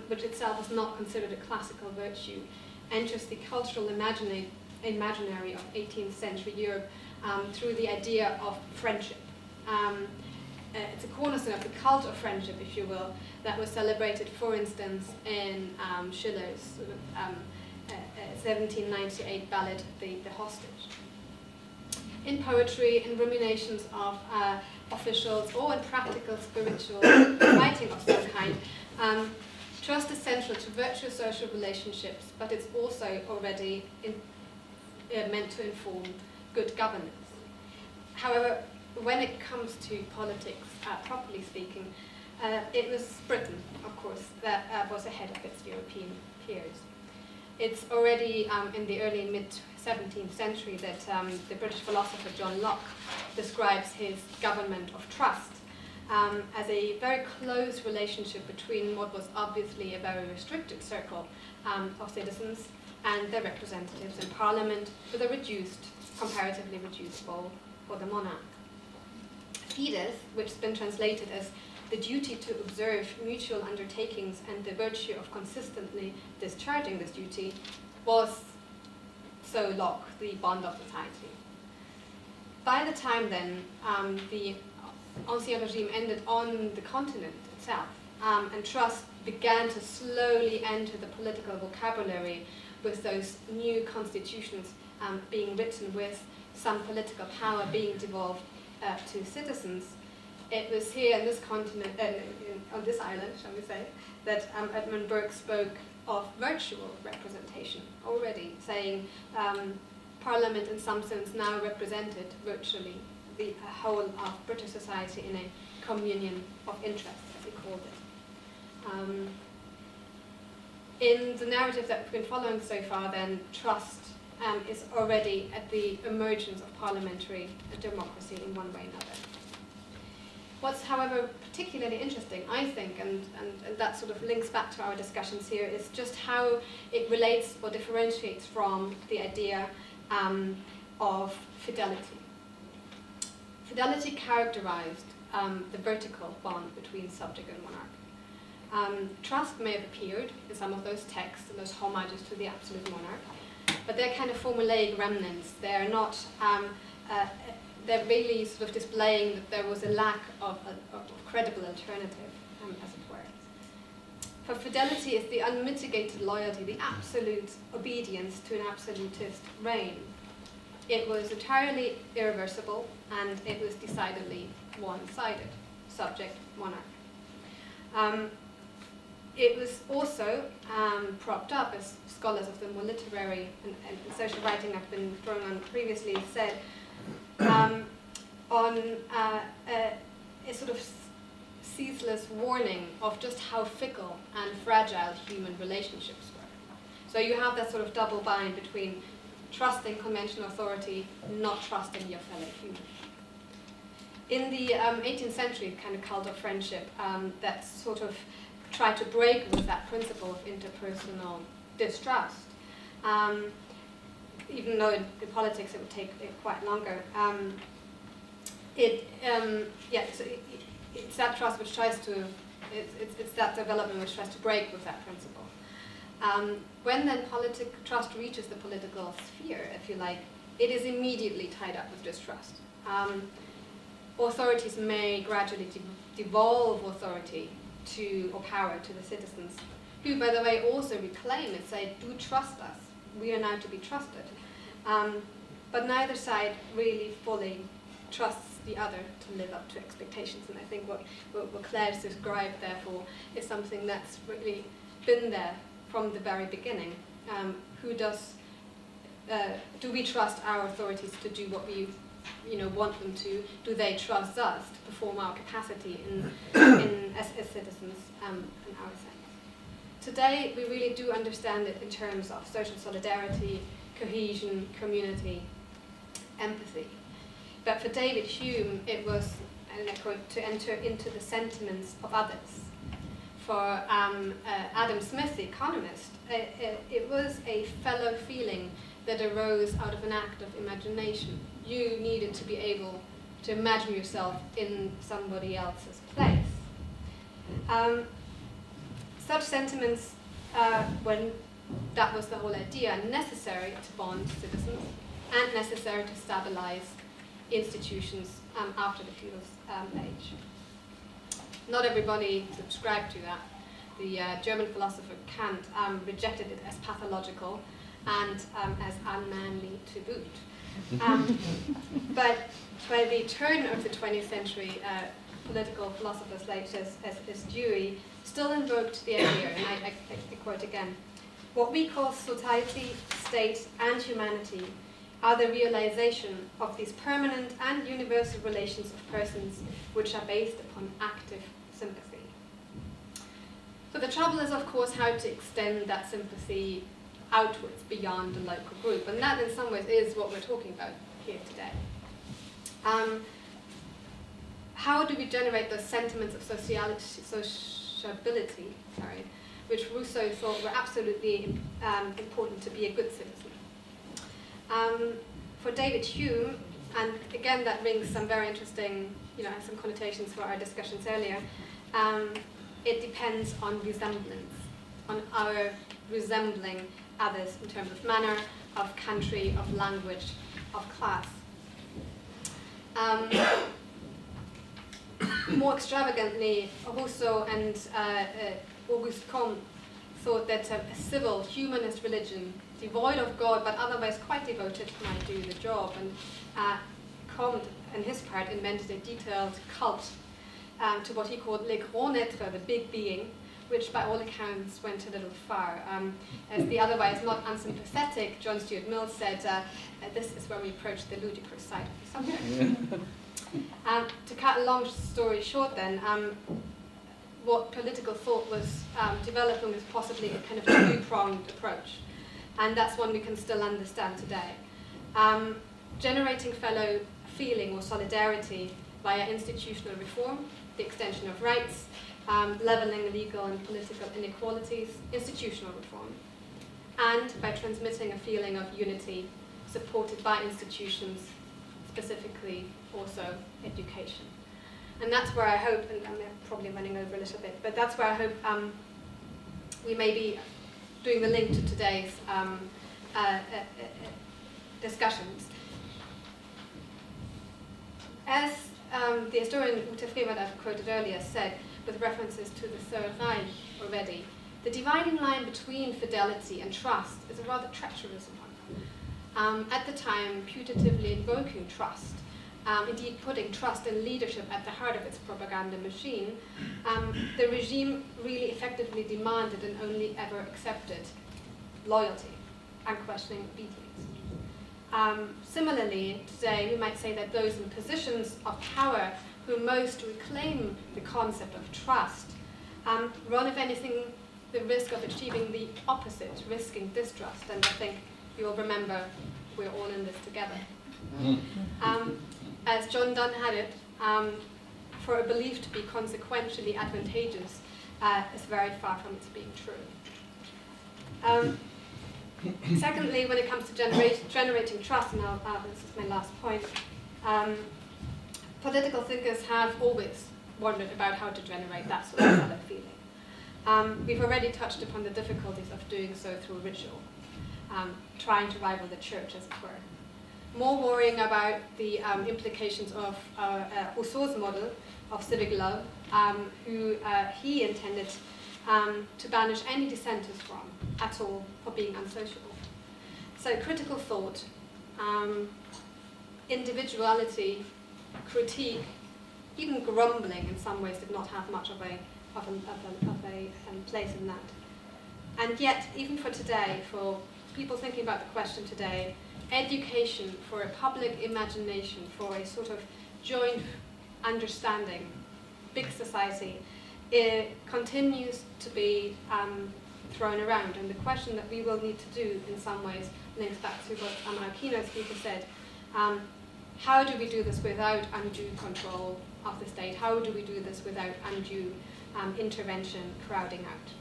D: which itself is not considered a classical virtue, enters the cultural imaginary of 18th century Europe through the idea of friendship. It's a cornerstone of the cult of friendship, if you will, that was celebrated, for instance, in Schiller's sort of, 1798 ballad, The Hostage. In poetry, in ruminations of officials, or in practical spiritual writing of some kind, trust is central to virtuous social relationships, but it's also already meant to inform good governance. However, when it comes to politics, properly speaking, it was Britain, of course, that was ahead of its European peers. It's already in the early mid-17th century that the British philosopher John Locke describes his government of trust as a very close relationship between what was obviously a very restricted circle of citizens and their representatives in Parliament, with a comparatively reduced role for the monarch. Fides, which has been translated as the duty to observe mutual undertakings and the virtue of consistently discharging this duty, was, so Locke, the bond of society. By the time then the Ancien Regime ended on the continent itself, and trust began to slowly enter the political vocabulary with those new constitutions being written, with some political power being devolved to citizens. It was here in this continent, on this island, shall we say, that Edmund Burke spoke of virtual representation already, saying Parliament in some sense now represented virtually the whole of British society in a communion of interests, as he called it. In the narrative that we've been following so far, then, trust is already at the emergence of parliamentary democracy in one way or another. What's, however, particularly interesting, I think, and that sort of links back to our discussions here, is just how it relates or differentiates from the idea of fidelity. Fidelity characterized the vertical bond between subject and monarch. Trust may have appeared in some of those texts and those homages to the absolute monarch, but they're kind of formulaic remnants. They're not, they're really sort of displaying that there was a lack of credible alternative, as it were. For fidelity is the unmitigated loyalty, the absolute obedience to an absolutist reign. It was entirely irreversible, and it was decidedly one-sided, subject, monarch. It was also propped up, as scholars of the more literary and social writing I've been drawing on previously said, on a sort of ceaseless warning of just how fickle and fragile human relationships were. So you have that sort of double bind between trusting conventional authority, not trusting your fellow human. In the 18th century kind of cult of friendship that sort of tried to break with that principle of interpersonal distrust, even though in politics it would take quite longer. It's that trust which tries to, it's that development which tries to break with that principle. When then trust reaches the political sphere, if you like, it is immediately tied up with distrust. Authorities may gradually devolve authority or power to the citizens, who, by the way, also reclaim it, say, do trust us, we are now to be trusted. But neither side really fully trusts the other to live up to expectations. And I think what Claire's described, therefore, is something that's really been there from the very beginning. Do we trust our authorities to do what we want them to? Do they trust us to perform our capacity as citizens in our sense? Today, we really do understand it in terms of social solidarity, cohesion, community, empathy. But for David Hume, it was, and I quote, to enter into the sentiments of others. For Adam Smith, the economist, it was a fellow feeling that arose out of an act of imagination. You needed to be able to imagine yourself in somebody else's place. Such sentiments, when that was the whole idea, are necessary to bond citizens and necessary to stabilize institutions after the feudal age. Not everybody subscribed to that. The German philosopher Kant rejected it as pathological and as unmanly to boot. But by the turn of the 20th century, political philosophers such as Dewey still invoked the idea, and I quote again, what we call society, state, and humanity are the realization of these permanent and universal relations of persons which are based upon active sympathy. So the trouble is, of course, how to extend that sympathy outwards beyond the local group, and that in some ways is what we're talking about here today. How do we generate those sentiments of sociability, which Rousseau thought were absolutely important to be a good citizen? For David Hume, and again that rings some very interesting, has some connotations for our discussions earlier, it depends on resemblance, on our resembling others in terms of manner, of country, of language, of class. More extravagantly, Rousseau and Auguste Comte thought that a civil, humanist religion, devoid of God but otherwise quite devoted, might do the job. And Comte, on his part, invented a detailed cult to what he called les grands êtres, the big being, which by all accounts went a little far. As the otherwise not unsympathetic John Stuart Mill said, this is where we approach the ludicrous side of the subject. To cut a long story short then, what political thought was developing was possibly a kind of two-pronged approach. And that's one we can still understand today. Generating fellow feeling or solidarity via institutional reform, the extension of rights, leveling legal and political inequalities, institutional reform, and by transmitting a feeling of unity supported by institutions, specifically also education. And that's where I hope, and I'm probably running over a little bit, but that's where I hope we may be doing the link to today's discussions. As the historian Ute Frevert I've quoted earlier said, with references to the Third Reich already, the dividing line between fidelity and trust is a rather treacherous one. At the time, putatively invoking trust, indeed putting trust in leadership at the heart of its propaganda machine, the regime really effectively demanded and only ever accepted loyalty, unquestioning obedience. Similarly, today we might say that those in positions of power who most reclaim the concept of trust run, if anything, the risk of achieving the opposite, risking distrust. And I think you'll remember we're all in this together. As John Donne had it, for a belief to be consequentially advantageous is very far from its being true. Secondly, when it comes to generating trust, and this is my last point, political thinkers have always wondered about how to generate that sort of fellow feeling. We've already touched upon the difficulties of doing so through ritual, trying to rival the church, as it were. More worrying about the implications of Rousseau's model of civic love, who he intended to banish any dissenters from at all for being unsociable. So critical thought, individuality, critique, even grumbling in some ways did not have much of a place in that. And yet, even for today, for people thinking about the question today, education for a public imagination, for a sort of joint understanding, big society, it continues to be thrown around. And the question that we will need to do in some ways links back to what our keynote speaker said. How do we do this without undue control of the state? How do we do this without undue intervention, crowding out?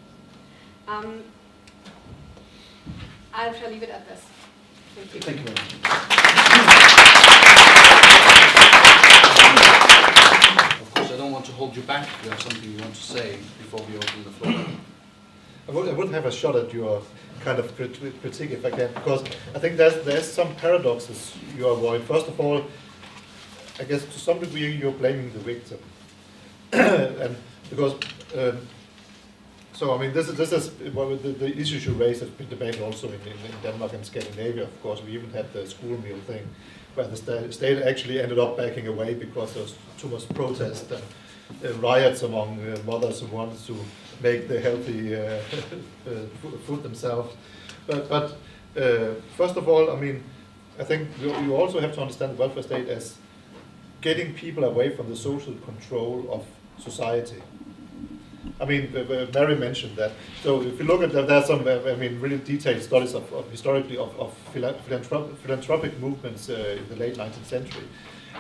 D: I shall leave it at this. Thank you.
A: Thank you very much. Of course, I don't want to hold you back if you have something you want to say before we open the floor.
E: I would have a shot at your kind of critique if I can, because I think there's some paradoxes you avoid. First of all, I guess to some degree you're blaming the victim, and because so I mean this is well, the issues you raise have been debated also in Denmark and Scandinavia. Of course, we even had the school meal thing, where the state actually ended up backing away because there was too much protest and riots among mothers who wanted to make the healthy food themselves. But first of all, I mean, I think you also have to understand the welfare state as getting people away from the social control of society. I mean, Mary mentioned that. So if you look at that, there's some, I mean, really detailed studies of historically of philanthropic movements in the late 19th century.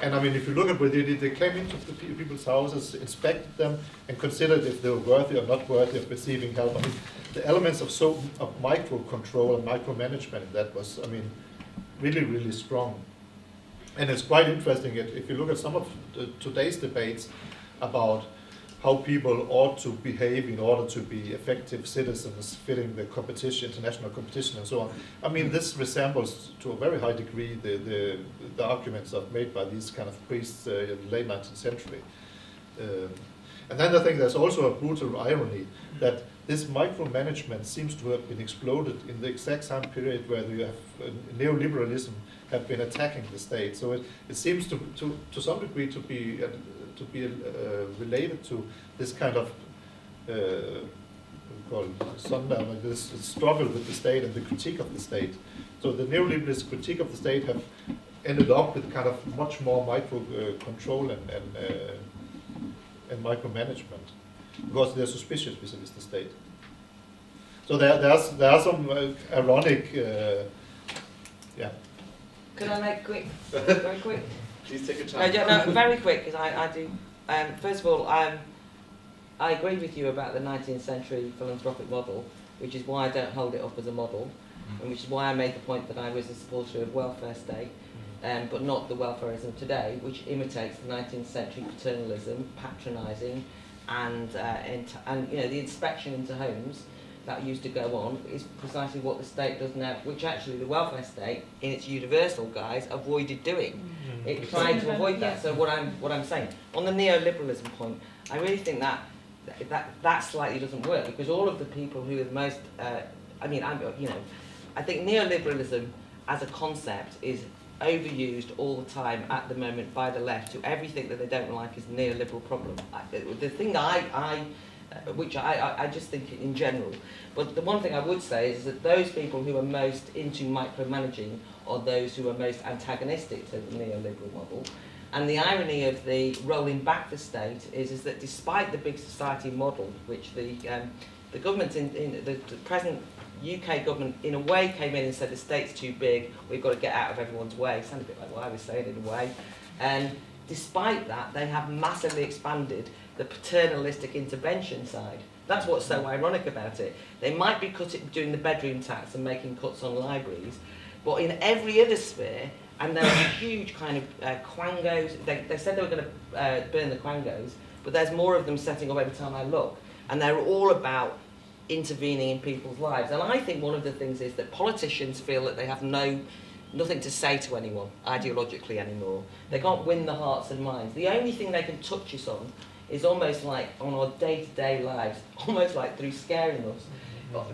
E: And I mean, if you look at what they did, they came into the people's houses, inspected them, and considered if they were worthy or not worthy of receiving help. I mean, the elements of micro control and micromanagement in that was, I mean, really, really strong. And it's quite interesting if you look at some of today's debates about how people ought to behave in order to be effective citizens fitting the competition, international competition and so on. I mean, this resembles to a very high degree the arguments made by these kind of priests in the late 19th century. And then I think there's also a brutal irony that this micromanagement seems to have been exploded in the exact same period where you have neoliberalism have been attacking the state. So it seems to some degree to be related to this kind of sundown, like this struggle with the state and the critique of the state. So the neoliberalist critique of the state have ended up with kind of much more micro control and micromanagement because they're suspicious vis-a-vis the state. So there are some ironic, yeah.
C: Can I make quick, very quick?
A: Please take your time.
C: No, very quick, because I do. First of all, I agree with you about the 19th century philanthropic model, which is why I don't hold it up as a model, and which is why I made the point that I was a supporter of welfare state, but not the welfarism today, which imitates the 19th century paternalism, patronising, and you know, the inspection into homes that used to go on is precisely what the state does now, which actually the welfare state, in its universal guise, avoided doing. It tried to avoid that. So what I'm saying on the neoliberalism point, I really think that slightly doesn't work because all of the people who are the most, I think neoliberalism as a concept is overused all the time at the moment by the left to everything that they don't like is a neoliberal problem. The thing which I just think in general, but the one thing I would say is that those people who are most into micromanaging are those who are most antagonistic to the neoliberal model. And the irony of the rolling back the state is that despite the big society model, which the government in the present UK government in a way came in and said the state's too big, we've got to get out of everyone's way. It sounded a bit like what I was saying in a way. And despite that, they have massively expanded the paternalistic intervention side. That's what's so ironic about it. They might be doing the bedroom tax and making cuts on libraries, but in every other sphere, and there are huge kind of quangos, they said they were going to burn the quangos, but there's more of them setting up every time I look. and they're all about intervening in people's lives. And I think one of the things is that politicians feel that they have nothing to say to anyone ideologically anymore. They can't win the hearts and minds. The only thing they can touch us on is almost like on our day-to-day lives, almost like through scaring us.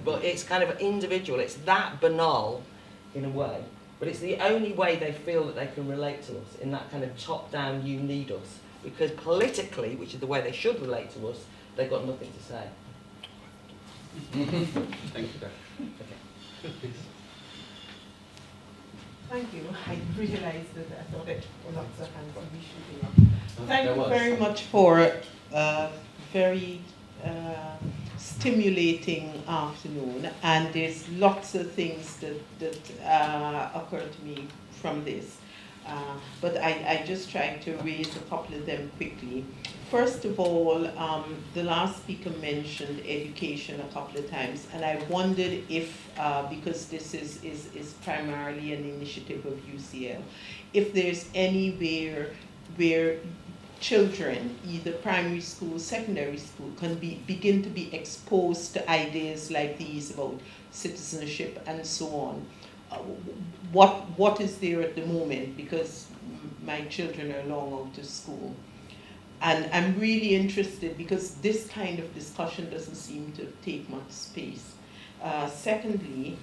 C: But it's kind of individual. It's that banal in a way. But it's the only way they feel that they can relate to us, in that kind of top-down, you need us. Because politically, which is the way they should relate to us, they've got nothing to say.
A: Thank you, Dad.
F: Thank you. I realized that I thought it was lots of hands and we should be up. Thank
A: There
F: you
A: was.
F: very much for a very stimulating afternoon, and there's lots of things that occurred to me from this. But I just tried to raise a couple of them quickly. First of all, the last speaker mentioned education a couple of times, and I wondered if, because this is primarily an initiative of UCL, if there's anywhere where children, either primary school, secondary school, can begin to be exposed to ideas like these about citizenship and so on. What is there at the moment, because my children are long out of school. And I'm really interested because this kind of discussion doesn't seem to take much space. Secondly,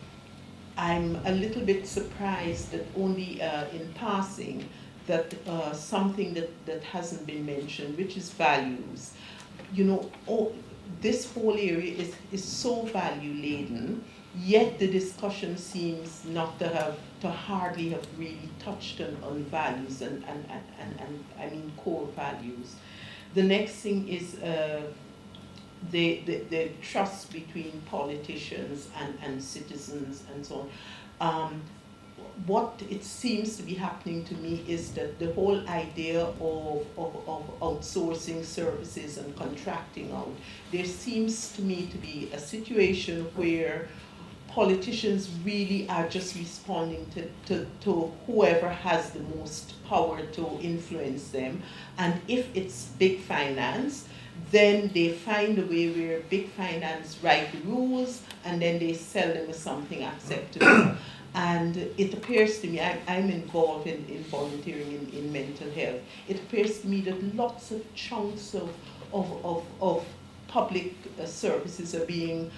F: I'm a little bit surprised that only in passing that something that hasn't been mentioned, which is values. You know, this whole area is so value laden, yet the discussion seems not to hardly have really touched on values and I mean core values. The next thing is the trust between politicians and citizens and so on. What it seems to be happening to me is that the whole idea of outsourcing services and contracting out, there seems to me to be a situation where politicians really are just responding to whoever has the most power to influence them. And if it's big finance, then they find a way where big finance write the rules and then they sell them as something acceptable. And it appears to me, I'm involved in volunteering in mental health. It appears to me that lots of chunks of public services are being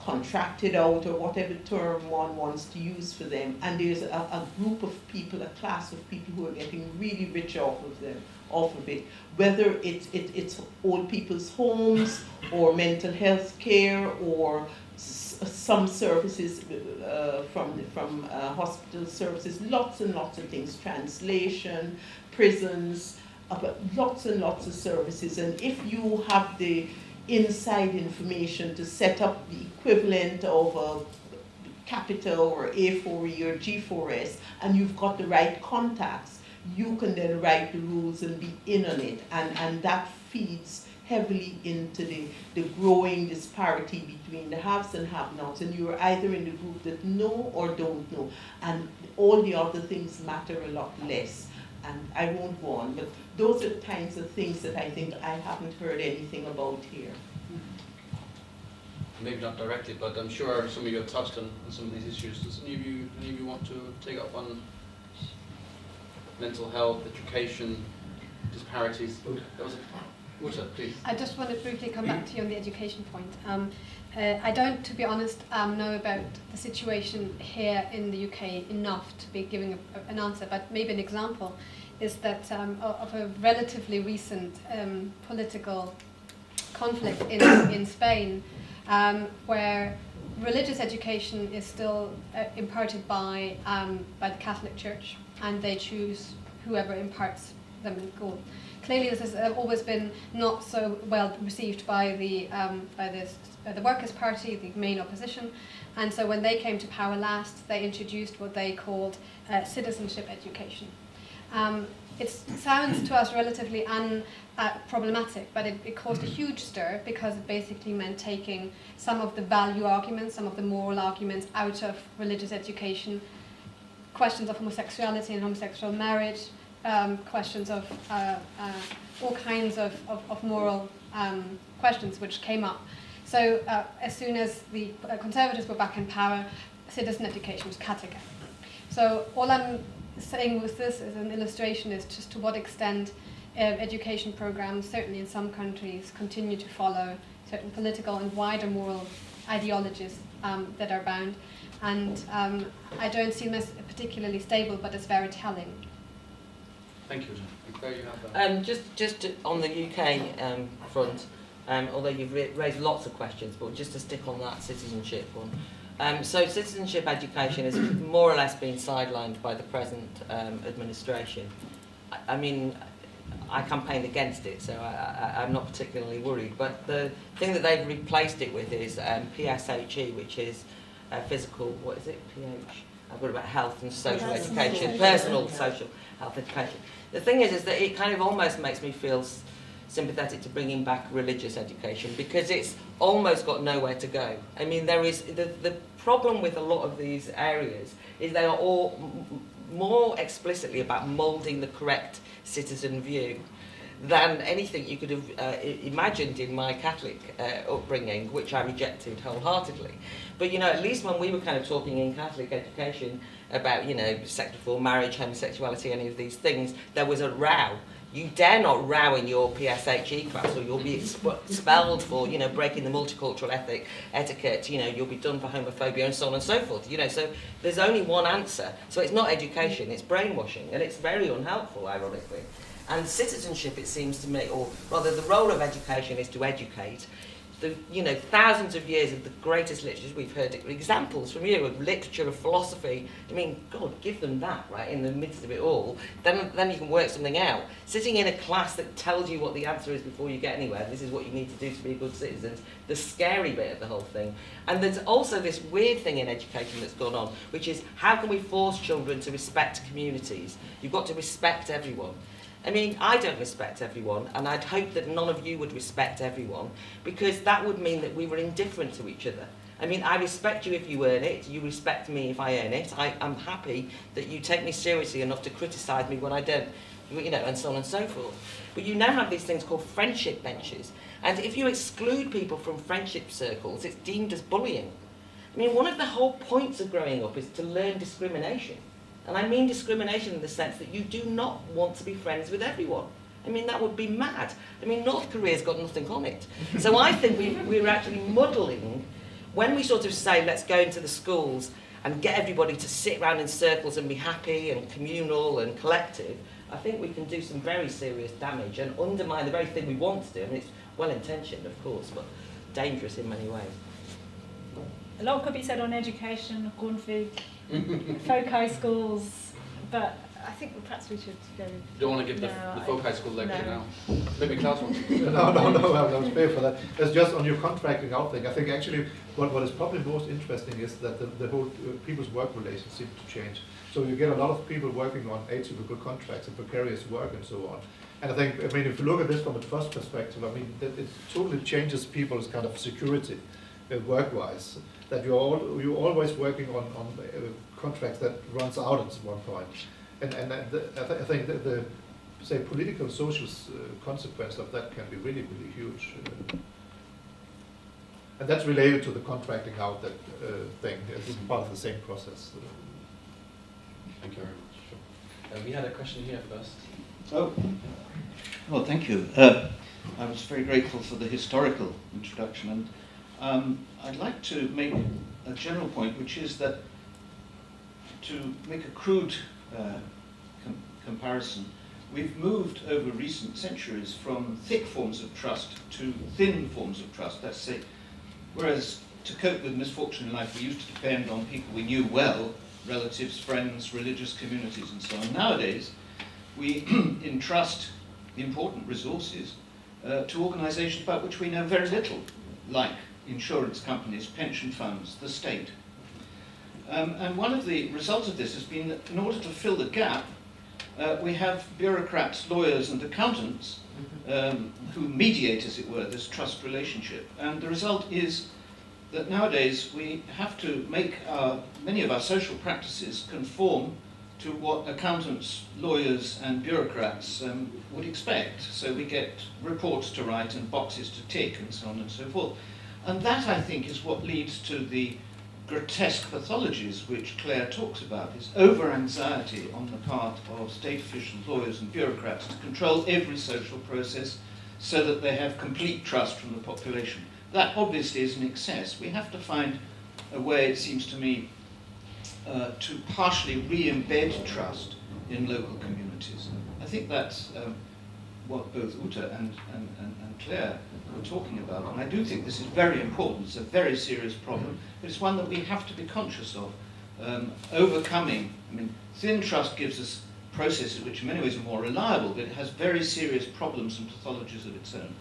F: contracted out, or whatever term one wants to use for them. And there's a group of people, a class of people who are getting really rich off of it. Whether it's old people's homes, or mental health care, or some services from hospital services, lots and lots of things, translation, prisons, lots and lots of services. And if you have the inside information to set up the equivalent of a Capita or A4E or G4S, and you've got the right contacts, you can then write the rules and be in on it. And that feeds heavily into the growing disparity between the haves and have-nots, and you're either in the group that know or don't know, and all the other things matter a lot less. And I won't go on, but those are the kinds of things that I think I haven't heard anything about here.
A: Maybe not directly, but I'm sure some of you have touched on some of these issues. Does any of you want to take up on mental health, education, disparities? That was Uta, please.
D: I just want to briefly come back to you on the education point. I don't, to be honest, know about the situation here in the UK enough to be giving an answer, but maybe an example is that of a relatively recent political conflict in Spain, where religious education is still imparted by the Catholic Church, and they choose whoever imparts them in school. Clearly, this has always been not so well received by the Workers' Party, the main opposition, and so when they came to power last, they introduced what they called citizenship education. It sounds to us relatively unproblematic, but it caused a huge stir because it basically meant taking some of the value arguments, some of the moral arguments out of religious education, questions of homosexuality and homosexual marriage, questions of all kinds of moral questions which came up. So as soon as the Conservatives were back in power, citizen education was cut again. So all I'm saying with this as an illustration is just to what extent education programs, certainly in some countries, continue to follow certain political and wider moral ideologies that are bound. And I don't see them as particularly stable, but as very telling.
A: Thank you, John. Claire, you have that.
C: Just on the UK front, although you've raised lots of questions, but just to stick on that citizenship one. So citizenship education has more or less been sidelined by the present administration. I mean, I campaigned against it, so I'm not particularly worried. But the thing that they've replaced it with is PSHE, which is physical, what is it, PH? I've got about health and social education, personal social health education. The thing is that it kind of almost makes me feel sympathetic to bringing back religious education, because it's almost got nowhere to go. I mean, there is the problem with a lot of these areas is they are all more explicitly about moulding the correct citizen view than anything you could have imagined in my Catholic upbringing, which I rejected wholeheartedly. But, you know, at least when we were kind of talking in Catholic education about, you know, sex reform, marriage, homosexuality, any of these things, there was a row. You dare not row in your PSHE class, or you'll be expelled for, you know, breaking the multicultural etiquette. You know, you'll be done for homophobia and so on and so forth. You know, so there's only one answer. So it's not education, it's brainwashing, and it's very unhelpful, ironically. And citizenship, it seems to me, or rather, the role of education is to educate. The, you know, thousands of years of the greatest literatures, we've heard examples from you of literature, of philosophy. I mean, God, give them that, right, in the midst of it all. Then you can work something out. Sitting in a class that tells you what the answer is before you get anywhere, this is what you need to do to be a good citizen, the scary bit of the whole thing. And there's also this weird thing in education that's gone on, which is how can we force children to respect communities? You've got to respect everyone. I mean, I don't respect everyone, and I'd hope that none of you would respect everyone, because that would mean that we were indifferent to each other. I mean, I respect you if you earn it, you respect me if I earn it. I'm happy that you take me seriously enough to criticise me when I don't, you know, and so on and so forth. But you now have these things called friendship benches, and if you exclude people from friendship circles, it's deemed as bullying. I mean, one of the whole points of growing up is to learn discrimination. And I mean discrimination in the sense that you do not want to be friends with everyone. I mean, that would be mad. I mean, North Korea's got nothing on it. So I think we're actually muddling, when we sort of say, let's go into the schools and get everybody to sit around in circles and be happy and communal and collective, I think we can do some very serious damage and undermine the very thing we want to do. I mean, it's well-intentioned, of course, but dangerous in many ways.
B: A lot could be said on education, Gunfig, folk high schools, but I think perhaps we should go.
A: You don't want to give the folk high school lecture now. Maybe Klaus wants to.
E: No, I was fair for that. It's just on your contracting out thing. I think actually what is probably most interesting is that the whole people's work relations seem to change. So you get a lot of people working on atypical contracts and precarious work and so on. And I think, I mean, if you look at this from a trust perspective, I mean, it totally changes people's kind of security work-wise. That you're always working on contracts that runs out at one point. And I think that the say political social consequence of that can be really, really huge. And that's related to the contracting out that thing. It's part of the same process.
A: Thank you very much. We had a question here first.
G: Oh, well, thank you. I was very grateful for the historical introduction, and I'd like to make a general point, which is that to make a crude comparison, we've moved over recent centuries from thick forms of trust to thin forms of trust, let's say. Whereas to cope with misfortune in life, we used to depend on people we knew well, relatives, friends, religious communities, and so on. Nowadays, we entrust important resources to organizations about which we know very little, like insurance companies, pension funds, the state. And one of the results of this has been that in order to fill the gap, we have bureaucrats, lawyers, and accountants who mediate, as it were, this trust relationship. And the result is that nowadays we have to make many of our social practices conform to what accountants, lawyers and bureaucrats would expect. So we get reports to write and boxes to tick and so on and so forth. And that, I think, is what leads to the grotesque pathologies which Claire talks about, is over-anxiety on the part of state officials, lawyers and bureaucrats to control every social process so that they have complete trust from the population. That obviously is an excess. We have to find a way, it seems to me, to partially re-embed trust in local communities. I think that's what both Uta and Claire were talking about, and I do think this is very important. It's a very serious problem, but it's one that we have to be conscious of. Overcoming, I mean, thin trust gives us processes which in many ways are more reliable, but it has very serious problems and pathologies of its own.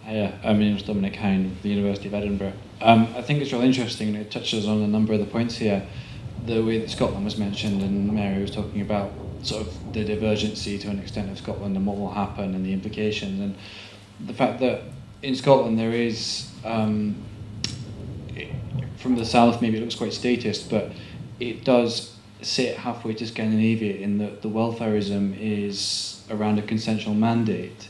H: Hiya, my name is Dominic Hine of the University of Edinburgh. I think it's really interesting, and it touches on a number of the points here. The way that Scotland was mentioned, and Mary was talking about sort of the divergency to an extent of Scotland and what will happen and the implications, and the fact that in Scotland there is, from the south maybe it looks quite statist, but it does sit halfway to Scandinavia in that the welfarism is around a consensual mandate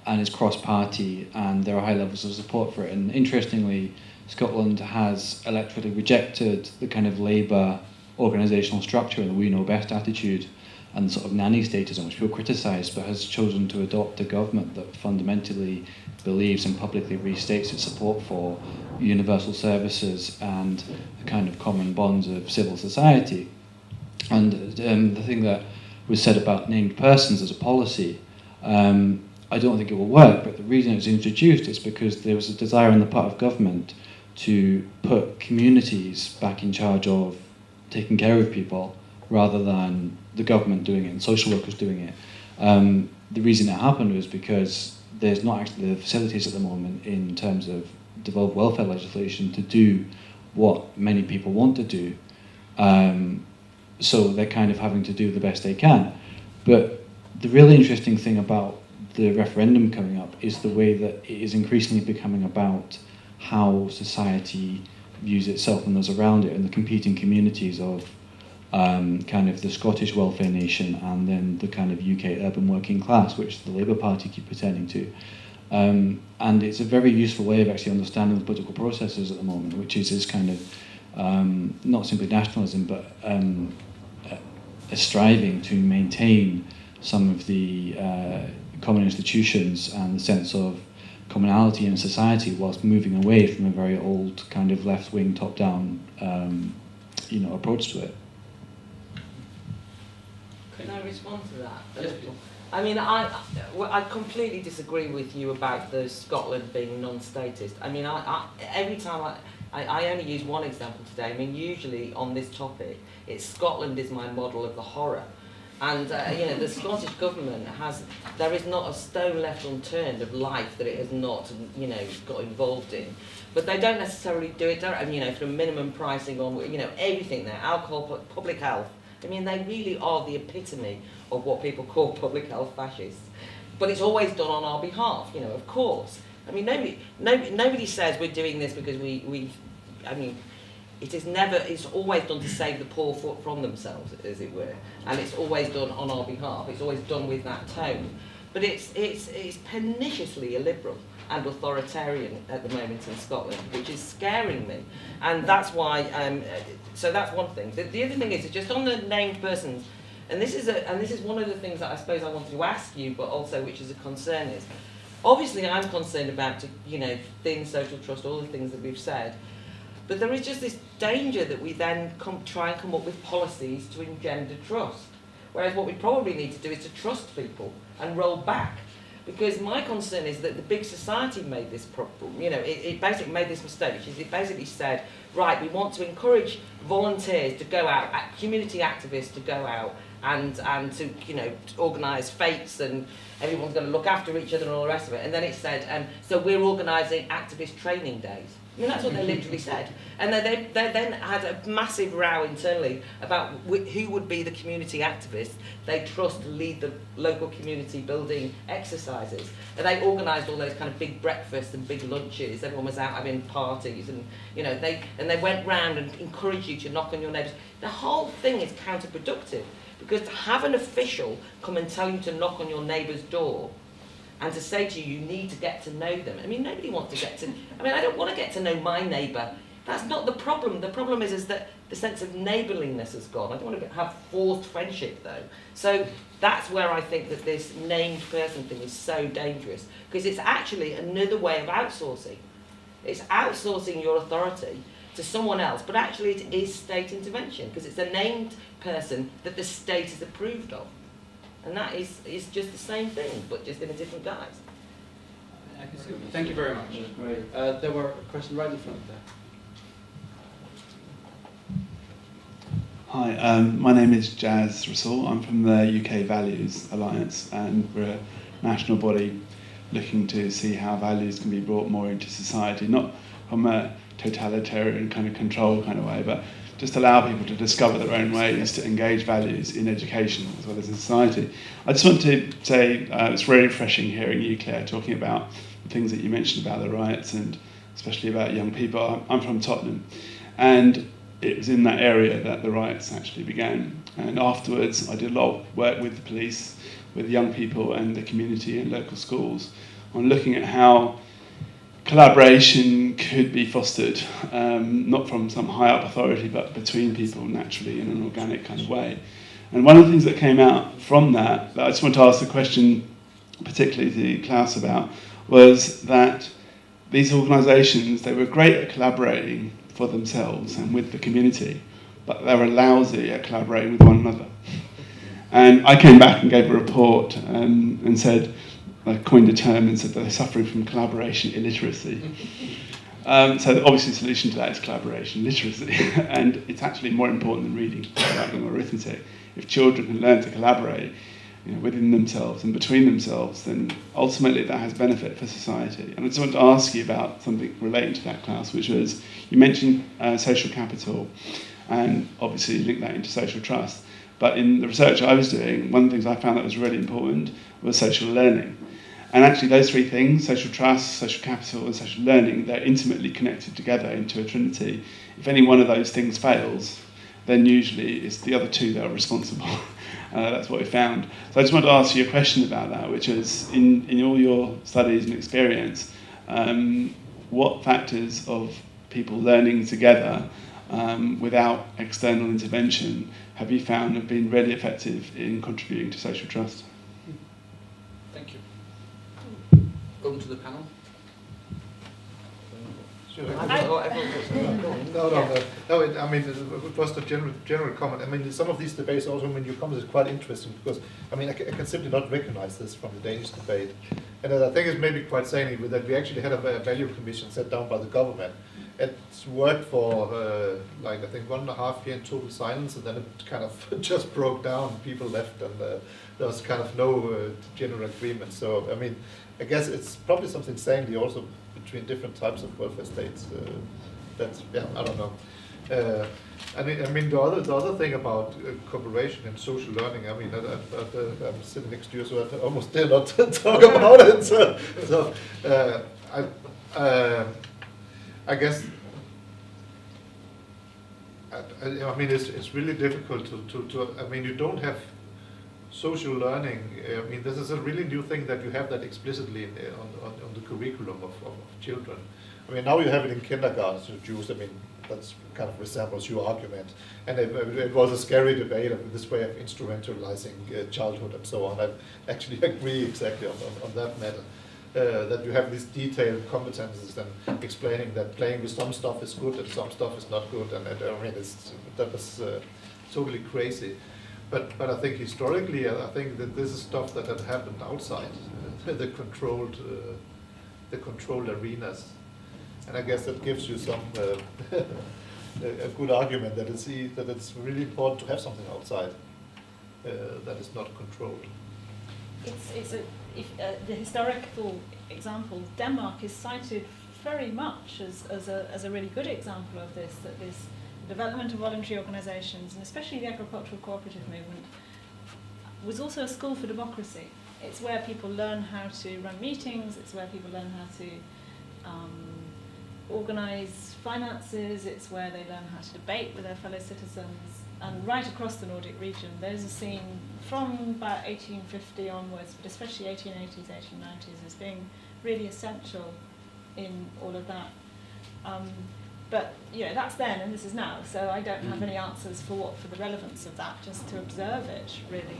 H: and is cross-party, and there are high levels of support for it. And interestingly, Scotland has electorally rejected the kind of Labour organisational structure and the we know best attitude and the sort of nanny statism which people criticise, but has chosen to adopt a government that fundamentally believes and publicly restates its support for universal services and the kind of common bonds of civil society. And the thing that was said about named persons as a policy, I don't think it will work, but the reason it was introduced is because there was a desire on the part of government to put communities back in charge of taking care of people rather than the government doing it and social workers doing it. The reason it happened was because there's not actually the facilities at the moment in terms of devolved welfare legislation to do what many people want to do. So they're kind of having to do the best they can. But the really interesting thing about the referendum coming up is the way that it is increasingly becoming about how society views itself and those around it, and the competing communities of kind of the Scottish welfare nation and then the kind of UK urban working class, which the Labour Party keep pretending to. And it's a very useful way of actually understanding the political processes at the moment, which is this kind of not simply nationalism, but a striving to maintain some of the common institutions and the sense of commonality in society whilst moving away from a very old kind of left-wing, top-down approach to it.
C: Can I respond to that?
A: Yes, please.
C: I mean, I completely disagree with you about the Scotland being non-statist. I mean, every time I only use one example today. I mean, usually on this topic, it's Scotland is my model of the horror. And, the Scottish government there is not a stone left unturned of life that it has not, got involved in. But they don't necessarily do it, from minimum pricing on, everything there, alcohol, public health. I mean, they really are the epitome of what people call public health fascists. But it's always done on our behalf, of course. I mean, nobody says we're doing this because it's always done to save the poor from themselves, as it were. And it's always done on our behalf. It's always done with that tone. But it's perniciously illiberal and authoritarian at the moment in Scotland, which is scaring me. And that's why, so that's one thing. The other thing is just on the named persons, and this is one of the things that I suppose I wanted to ask you, but also which is a concern is, obviously I'm concerned about, thin social trust, all the things that we've said, but there is just this danger that we then try and come up with policies to engender trust. Whereas what we probably need to do is to trust people and roll back. Because my concern is that the big society made this problem. It basically made this mistake, which is it basically said, right, we want to encourage volunteers to go out, community activists to go out and to, you know, organise fates, and everyone's going to look after each other and all the rest of it. And then it said, so we're organising activist training days. I mean, that's what they literally said. And they then had a massive row internally about who would be the community activists they trust to lead the local community building exercises. And they organised all those kind of big breakfasts and big lunches. Everyone was out having parties, and you know, they went round and encouraged you to knock on your neighbours. The whole thing is counterproductive, because to have an official come and tell you to knock on your neighbour's door and to say to you, you need to get to know them. I mean, nobody wants to get to... I mean, I don't want to get to know my neighbour. That's not the problem. The problem is that the sense of neighbourliness has gone. I don't want to have forced friendship, though. So that's where I think that this named person thing is so dangerous, because it's actually another way of outsourcing. It's outsourcing your authority to someone else, but actually it is state intervention, because it's a named person that the state is approved of. And that is just the same thing, but just in a different guise.
A: I can see. Thank you very much.
H: Great.
A: There were a question right in front there.
I: Hi, my name is Jazz Rasul. I'm from the UK Values Alliance, and we're a national body looking to see how values can be brought more into society, not from a totalitarian kind of control kind of way, but just allow people to discover their own ways to engage values in education as well as in society. I just want to say it's very refreshing hearing you, Claire, talking about the things that you mentioned about the riots, and especially about young people. I'm from Tottenham, and it was in that area that the riots actually began. And afterwards, I did a lot of work with the police, with young people and the community and local schools on looking at how collaboration could be fostered, not from some high up authority, but between people naturally in an organic kind of way. And one of the things that came out from that I just want to ask the question particularly to Klaus about, was that these organisations, they were great at collaborating for themselves and with the community, but they were lousy at collaborating with one another. And I came back and gave a report and said, I coined a term and said that they're suffering from collaboration illiteracy. So obviously the solution to that is collaboration literacy, and it's actually more important than reading, writing, or arithmetic. If children can learn to collaborate, you know, within themselves and between themselves, then ultimately that has benefit for society. And I just want to ask you about something relating to that, Klaus, which was, you mentioned social capital, and obviously link that into social trust. But in the research I was doing, one of the things I found that was really important was social learning. And actually those three things, social trust, social capital, and social learning, they're intimately connected together into a trinity. If any one of those things fails, then usually it's the other two that are responsible. That's what we found. So I just want to ask you a question about that, which is, in all your studies and experience, what factors of people learning together without external intervention have you found have been really effective in contributing to social trust?
A: Thank you. Over to the panel.
E: Sure.
C: I thought everyone was
E: No, I mean, it was the general comment. I mean, some of these debates also, when you come, is quite interesting, because, I mean, I can simply not recognize this from the Danish debate. And I think it's maybe quite salient with that we actually had a value commission set down by the government. It's worked for, like, I think 1.5 years in total silence, and then it kind of just broke down, people left, and there was kind of no general agreement. So, I mean, I guess it's probably something saying also between different types of welfare states. That's, yeah, I don't know. I mean, the other thing about cooperation and social learning, I mean, I'm sitting next to you, so I almost dare not talk about it. So I guess, I mean, it's really difficult to I mean, you don't have social learning. I mean, this is a really new thing that you have that explicitly on the curriculum of children. I mean, now you have it in kindergarten to Jews. I mean, that's kind of resembles your argument. And it was a scary debate of this way of instrumentalizing childhood and so on. I actually agree exactly on that matter. That you have these detailed competences and explaining that playing with some stuff is good and some stuff is not good. And I mean, that was totally crazy. But I think historically, I think that this is stuff that had happened outside the controlled arenas, and I guess that gives you some a good argument that it's really important to have something outside. that is not controlled.
B: The historical example, Denmark is cited very much as a really good example of this, that this development of voluntary organisations, and especially the agricultural cooperative movement, was also a school for democracy. It's where people learn how to run meetings, it's where people learn how to organise finances, it's where they learn how to debate with their fellow citizens. And right across the Nordic region, those are seen from about 1850 onwards, but especially 1880s, 1890s, as being really essential in all of that. But that's then and this is now, so I don't have any answers for the relevance of that, just to observe it, really.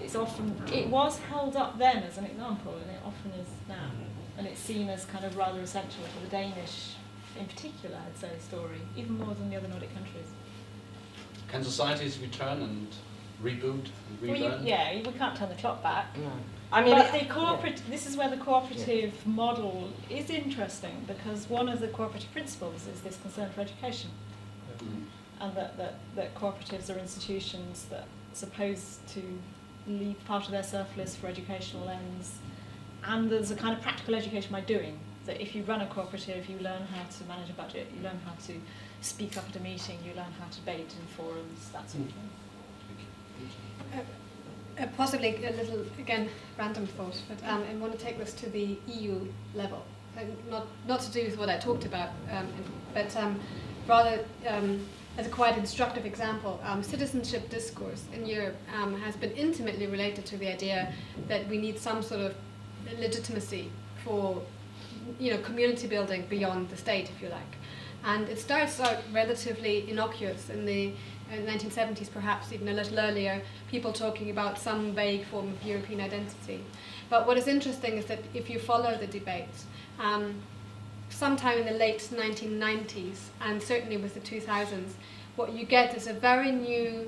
B: It was held up then as an example, and it often is now. And it's seen as kind of rather essential to the Danish, in particular, I'd say, story, even more than the other Nordic countries.
A: Can societies return and reboot and relearn?
B: We can't turn the clock back.
C: No.
B: But this is where the cooperative model is interesting, because one of the cooperative principles is this concern for education. And that cooperatives are institutions that are supposed to leave part of their surplus for educational ends. And there's a kind of practical education by doing. That if you run a cooperative, you learn how to manage a budget, you learn how to speak up at a meeting, you learn how to debate in forums, that sort of thing.
D: Possibly a little, again, random thought, but I want to take this to the EU level. Not to do with what I talked about, but rather as a quite instructive example, citizenship discourse in Europe has been intimately related to the idea that we need some sort of legitimacy for community building beyond the state, if you like. And it starts out relatively innocuous in the 1970s, perhaps even a little earlier, people talking about some vague form of European identity. But what is interesting is that if you follow the debate, sometime in the late 1990s, and certainly with the 2000s, what you get is a very new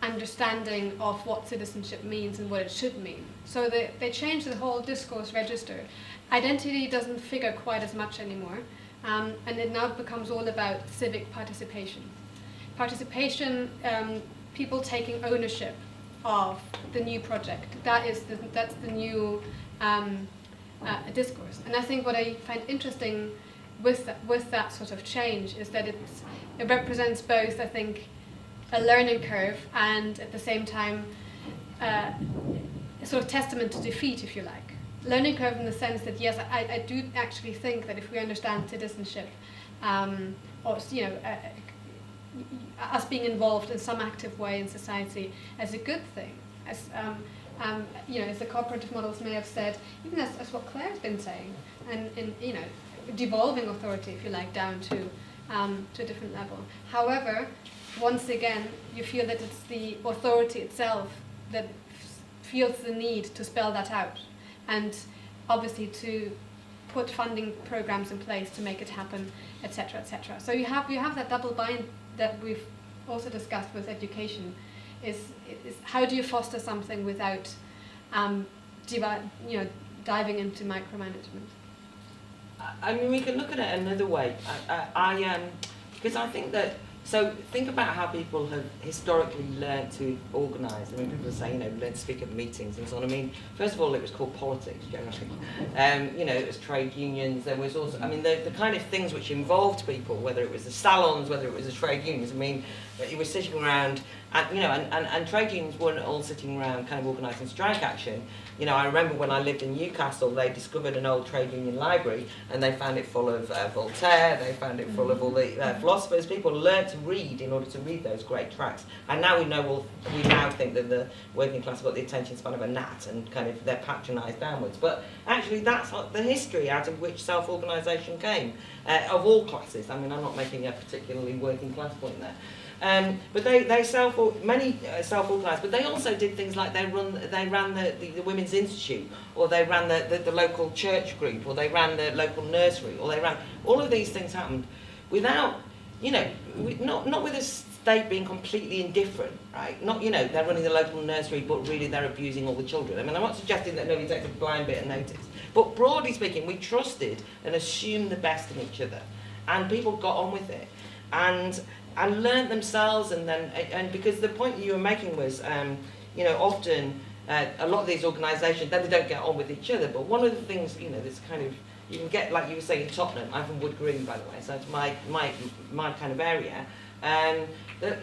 D: understanding of what citizenship means and what it should mean. So they changed the whole discourse register. Identity doesn't figure quite as much anymore, and it now becomes all about civic participation. Participation, people taking ownership of the new project. That's the new discourse. And I think what I find interesting with that sort of change is that it represents both, I think, a learning curve and at the same time a sort of testament to defeat, if you like. Learning curve in the sense that, yes, I do actually think that if we understand citizenship, us being involved in some active way in society as a good thing, as the cooperative models may have said, even as what Claire's been saying, and devolving authority, if you like, down to a different level. However, once again, you feel that it's the authority itself that feels the need to spell that out, and obviously to put funding programs in place to make it happen, etc., etc. So you have that double bind that we've also discussed with education. Is how do you foster something without diving into micromanagement?
C: I mean, we can look at it another way. Because I think that, so think about how people have historically learned to organise. I mean, people say, learn to speak at meetings and so on. I mean, first of all, it was called politics, generally. It was trade unions. There was also, I mean, the kind of things which involved people, whether it was the salons, whether it was the trade unions. I mean, you were sitting around, and trade unions weren't all sitting around kind of organising strike action. I remember when I lived in Newcastle, they discovered an old trade union library, and they found it full of Voltaire, they found it full of all the philosophers. People learned to read in order to read those great tracts. And now we now think that the working class have got the attention span of a gnat, and kind of they're patronised downwards. But actually that's the history out of which self-organisation came, of all classes. I mean, I'm not making a particularly working class point there. But many self-organised, but they also did things like they ran the Women's Institute, or they ran the local church group, or they ran the local nursery, or they ran, all of these things happened without, not with a state being completely indifferent, right? Not, they're running the local nursery, but really they're abusing all the children. I mean, I'm not suggesting that nobody takes a blind bit of notice, but broadly speaking, we trusted and assumed the best in each other, and people got on with it, and learnt themselves, and because the point you were making was, you know, often a lot of these organisations, then they don't get on with each other. But one of the things, you know, that's kind of, you can get, like you were saying, in Tottenham. I'm from Wood Green, by the way, so it's my kind of area.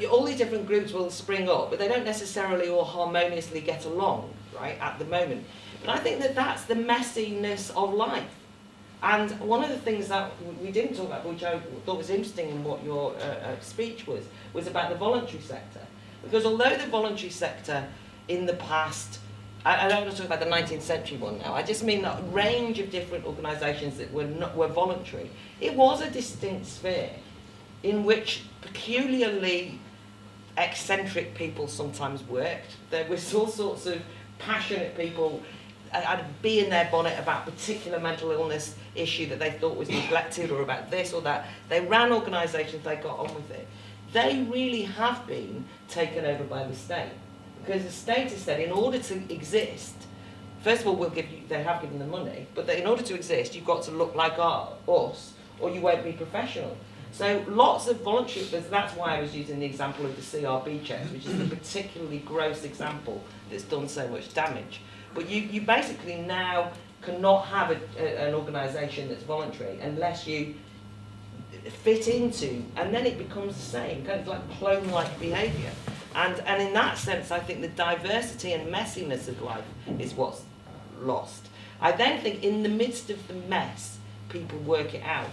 C: All these different groups will spring up, but they don't necessarily all harmoniously get along, right, at the moment. But I think that that's the messiness of life. And one of the things that we didn't talk about, which I thought was interesting in what your speech was about the voluntary sector. Because although the voluntary sector in the past, I don't want to talk about the 19th century one now, I just mean a range of different organisations that were voluntary, it was a distinct sphere in which peculiarly eccentric people sometimes worked. There was all sorts of passionate people I'd be in their bonnet about a particular mental illness issue that they thought was neglected, or about this or that. They ran organisations, they got on with it. They really have been taken over by the state, because the state has said in order to exist, first of all, they have given them money, but in order to exist, you've got to look like us, or you won't be professional. So lots of voluntary, that's why I was using the example of the CRB checks, which is a particularly gross example that's done so much damage. But you basically now cannot have an organisation that's voluntary unless you fit into, and then it becomes the same, kind of like clone-like behaviour. And in that sense, I think the diversity and messiness of life is what's lost. I then think in the midst of the mess, people work it out.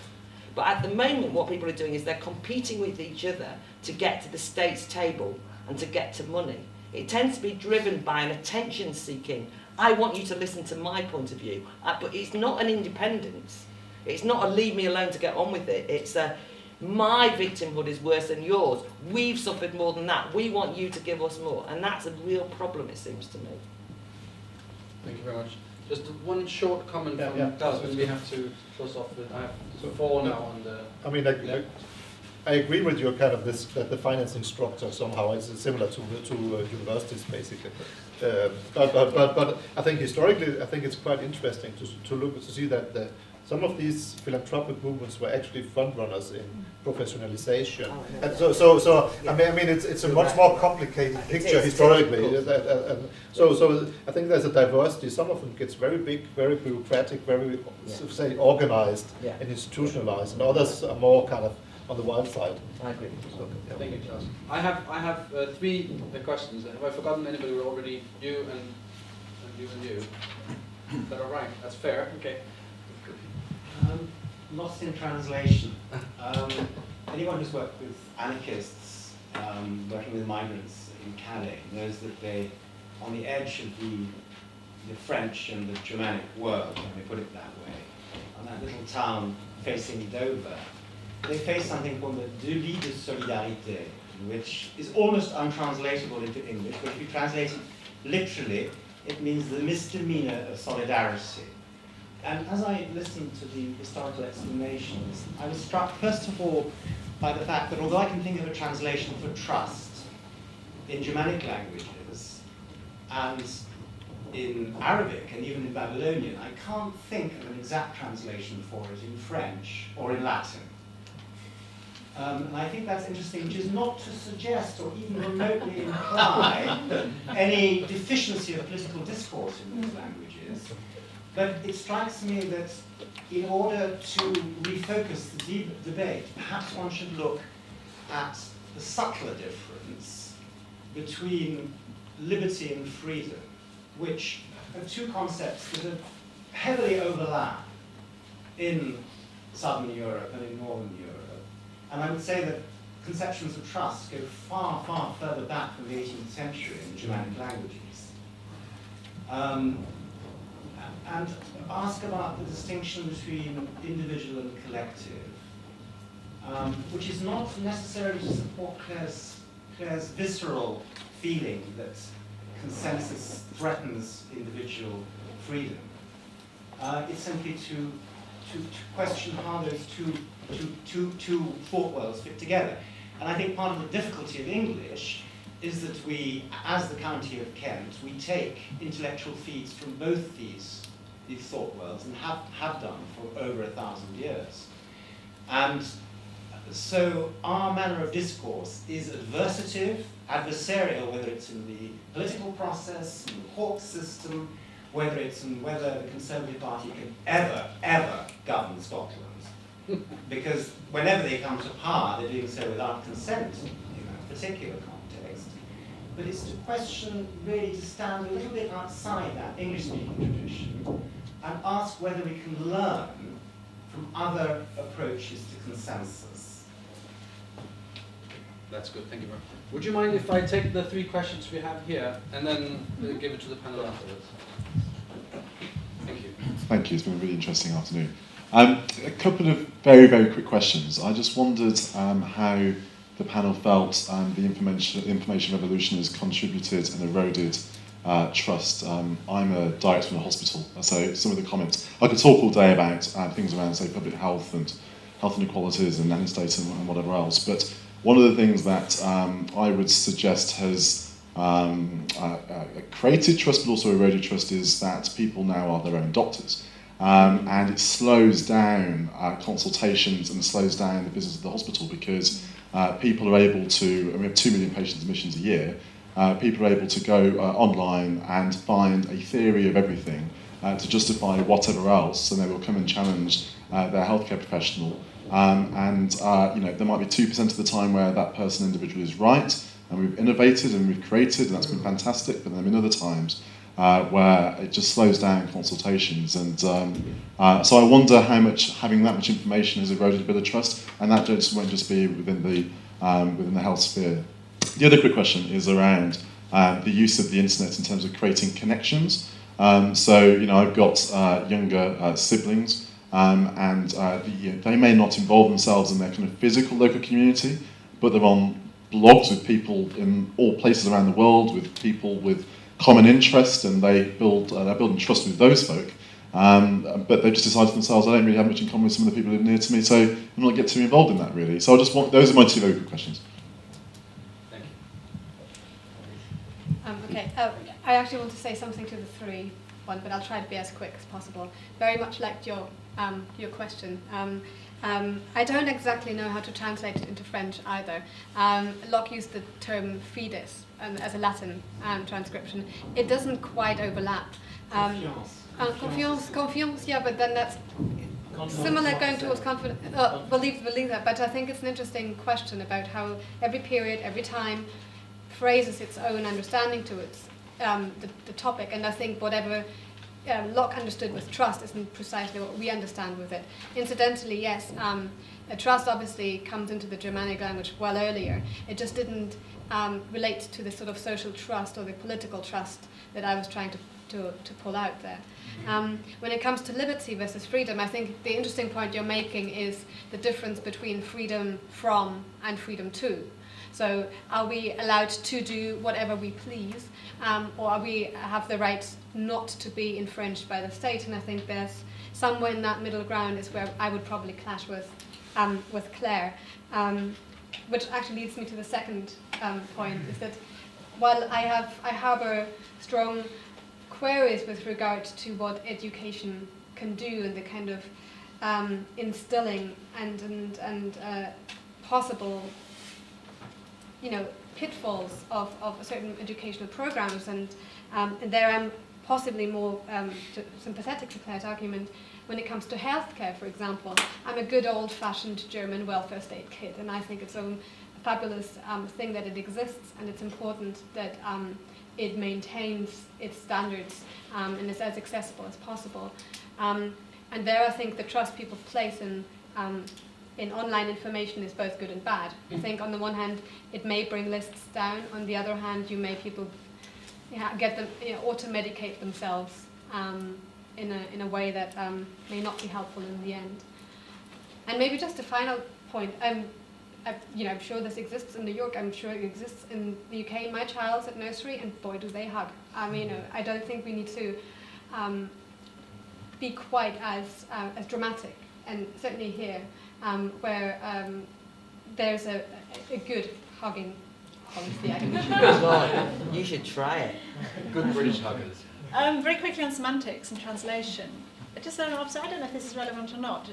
C: But at the moment, what people are doing is they're competing with each other to get to the state's table and to get to money. It tends to be driven by an attention-seeking, I want you to listen to my point of view. But it's not an independence. It's not a leave me alone to get on with it. It's a, my victimhood is worse than yours. We've suffered more than that. We want you to give us more. And that's a real problem, it seems to me.
A: Thank you very much. Just one short comment from Klaus, and we have to close off with, I have four now on the...
E: I mean, I agree with you kind of this, that the financing structure somehow is similar to universities, basically. But I think historically, I think it's quite interesting to see that some of these philanthropic movements were actually front runners in professionalization.
C: Oh, yeah.
E: And so I mean it's a much more complicated picture historically. So I think there's a diversity. Some of them gets very big, very bureaucratic, very say organized and institutionalized, and others are more kind of on the wild side.
C: I agree.
E: So, yeah.
A: Thank you, Klaus. I have three questions. Have I forgotten anybody? We're already you and you and you. Is that all right? That's fair. Okay.
J: Lost in translation. Anyone who's worked with anarchists, working with migrants in Calais, knows that they, on the edge of the French and the Germanic world, let me put it that way, on that little town facing Dover, they face something called the délit de solidarité, which is almost untranslatable into English, but if you translate it literally, it means the misdemeanor of solidarity. And as I listened to the historical explanations, I was struck, first of all, by the fact that although I can think of a translation for trust in Germanic languages and in Arabic and even in Babylonian, I can't think of an exact translation for it in French or in Latin. And I think that's interesting, which is not to suggest or even remotely imply any deficiency of political discourse in those languages. But it strikes me that in order to refocus the debate, perhaps one should look at the subtler difference between liberty and freedom, which are two concepts that heavily overlap in Southern Europe and in Northern Europe. And I would say that conceptions of trust go far, far further back from the 18th century in the Germanic languages. And ask about the distinction between individual and collective, which is not necessarily to support Claire's visceral feeling that consensus threatens individual freedom. It's simply to question how those two thought worlds fit together. And I think part of the difficulty of English is that we, as the County of Kent, we take intellectual feeds from both these thought worlds and have done for over 1,000 years. And So our manner of discourse is adversative, adversarial, whether it's in the political process, in the court system, whether it's in whether the Conservative Party can ever govern Scotland. Because whenever they come to power, they're doing so without consent in a particular context. But it's a question really to stand a little bit outside that English-speaking tradition and ask whether we can learn from other approaches to consensus.
A: That's good, thank you very much. Would you mind if I take the 3 questions we have here and then give it to the panel afterwards? Thank you.
K: Thank you, it's been a really interesting afternoon. A couple of very, very quick questions. I just wondered how the panel felt the information revolution has contributed and eroded trust. I'm a director in a hospital, so some of the comments, I could talk all day about things around, say, public health and health inequalities and nanny state and whatever else, but one of the things that I would suggest has created trust but also eroded trust is that people now are their own doctors. And it slows down consultations and slows down the business of the hospital because people are able to, we have 2 million patient admissions a year, people are able to go online and find a theory of everything to justify whatever else, and they will come and challenge their healthcare professional. And there might be 2% of the time where that person individual is right, and we've innovated and we've created, and that's been fantastic, but then there have been other times where it just slows down consultations. And so I wonder how much having that much information has eroded a bit of trust, and that just won't just be within the health sphere. The other quick question is around the use of the internet in terms of creating connections. So I've got younger siblings, and they may not involve themselves in their kind of physical local community, but they're on blogs with people in all places around the world, with people with common interest, and they're building trust with those folk. But they've just decided themselves, I don't really have much in common with some of the people who live near to me, so I'm not get too involved in that really. So those are my 2 very good questions.
A: Thank you.
D: Okay, I actually want to say something to the 3 one, but I'll try to be as quick as possible. Very much like your question. I don't exactly know how to translate it into French either. Locke used the term fides as a Latin transcription. It doesn't quite overlap. Confiance, yeah, but then that's similar going towards confidence. Believe that, but I think it's an interesting question about how every period, every time, phrases its own understanding to its the topic, and I think whatever Locke understood with trust isn't precisely what we understand with it. Incidentally, yes, trust obviously comes into the Germanic language well earlier. It just didn't relate to the sort of social trust or the political trust that I was trying to pull out there. When it comes to liberty versus freedom, I think the interesting point you're making is the difference between freedom from and freedom to. So are we allowed to do whatever we please, or are we have the right not to be infringed by the state? And I think there's somewhere in that middle ground is where I would probably clash with Claire, which actually leads me to the second point, is that while I harbour strong queries with regard to what education can do and the kind of instilling and possible pitfalls of certain educational programs, and there I'm possibly more sympathetic to Claire's argument when it comes to healthcare, for example. I'm a good old-fashioned German welfare state kid, and I think it's a fabulous thing that it exists, and it's important that it maintains its standards and is as accessible as possible. And there I think the trust people place in online information is both good and bad. I think on the one hand it may bring lists down, on the other hand you may people get them auto-medicate themselves in a way that may not be helpful in the end. And maybe just a final point, I'm sure this exists in New York, I'm sure it exists in the UK. My child's at nursery and boy do they hug. I don't think we need to be quite as dramatic, and certainly here where there's a good hugging policy.
C: You should try it.
A: Good British huggers.
B: Very quickly on semantics and translation. Just an observation, I don't know if this is relevant or not.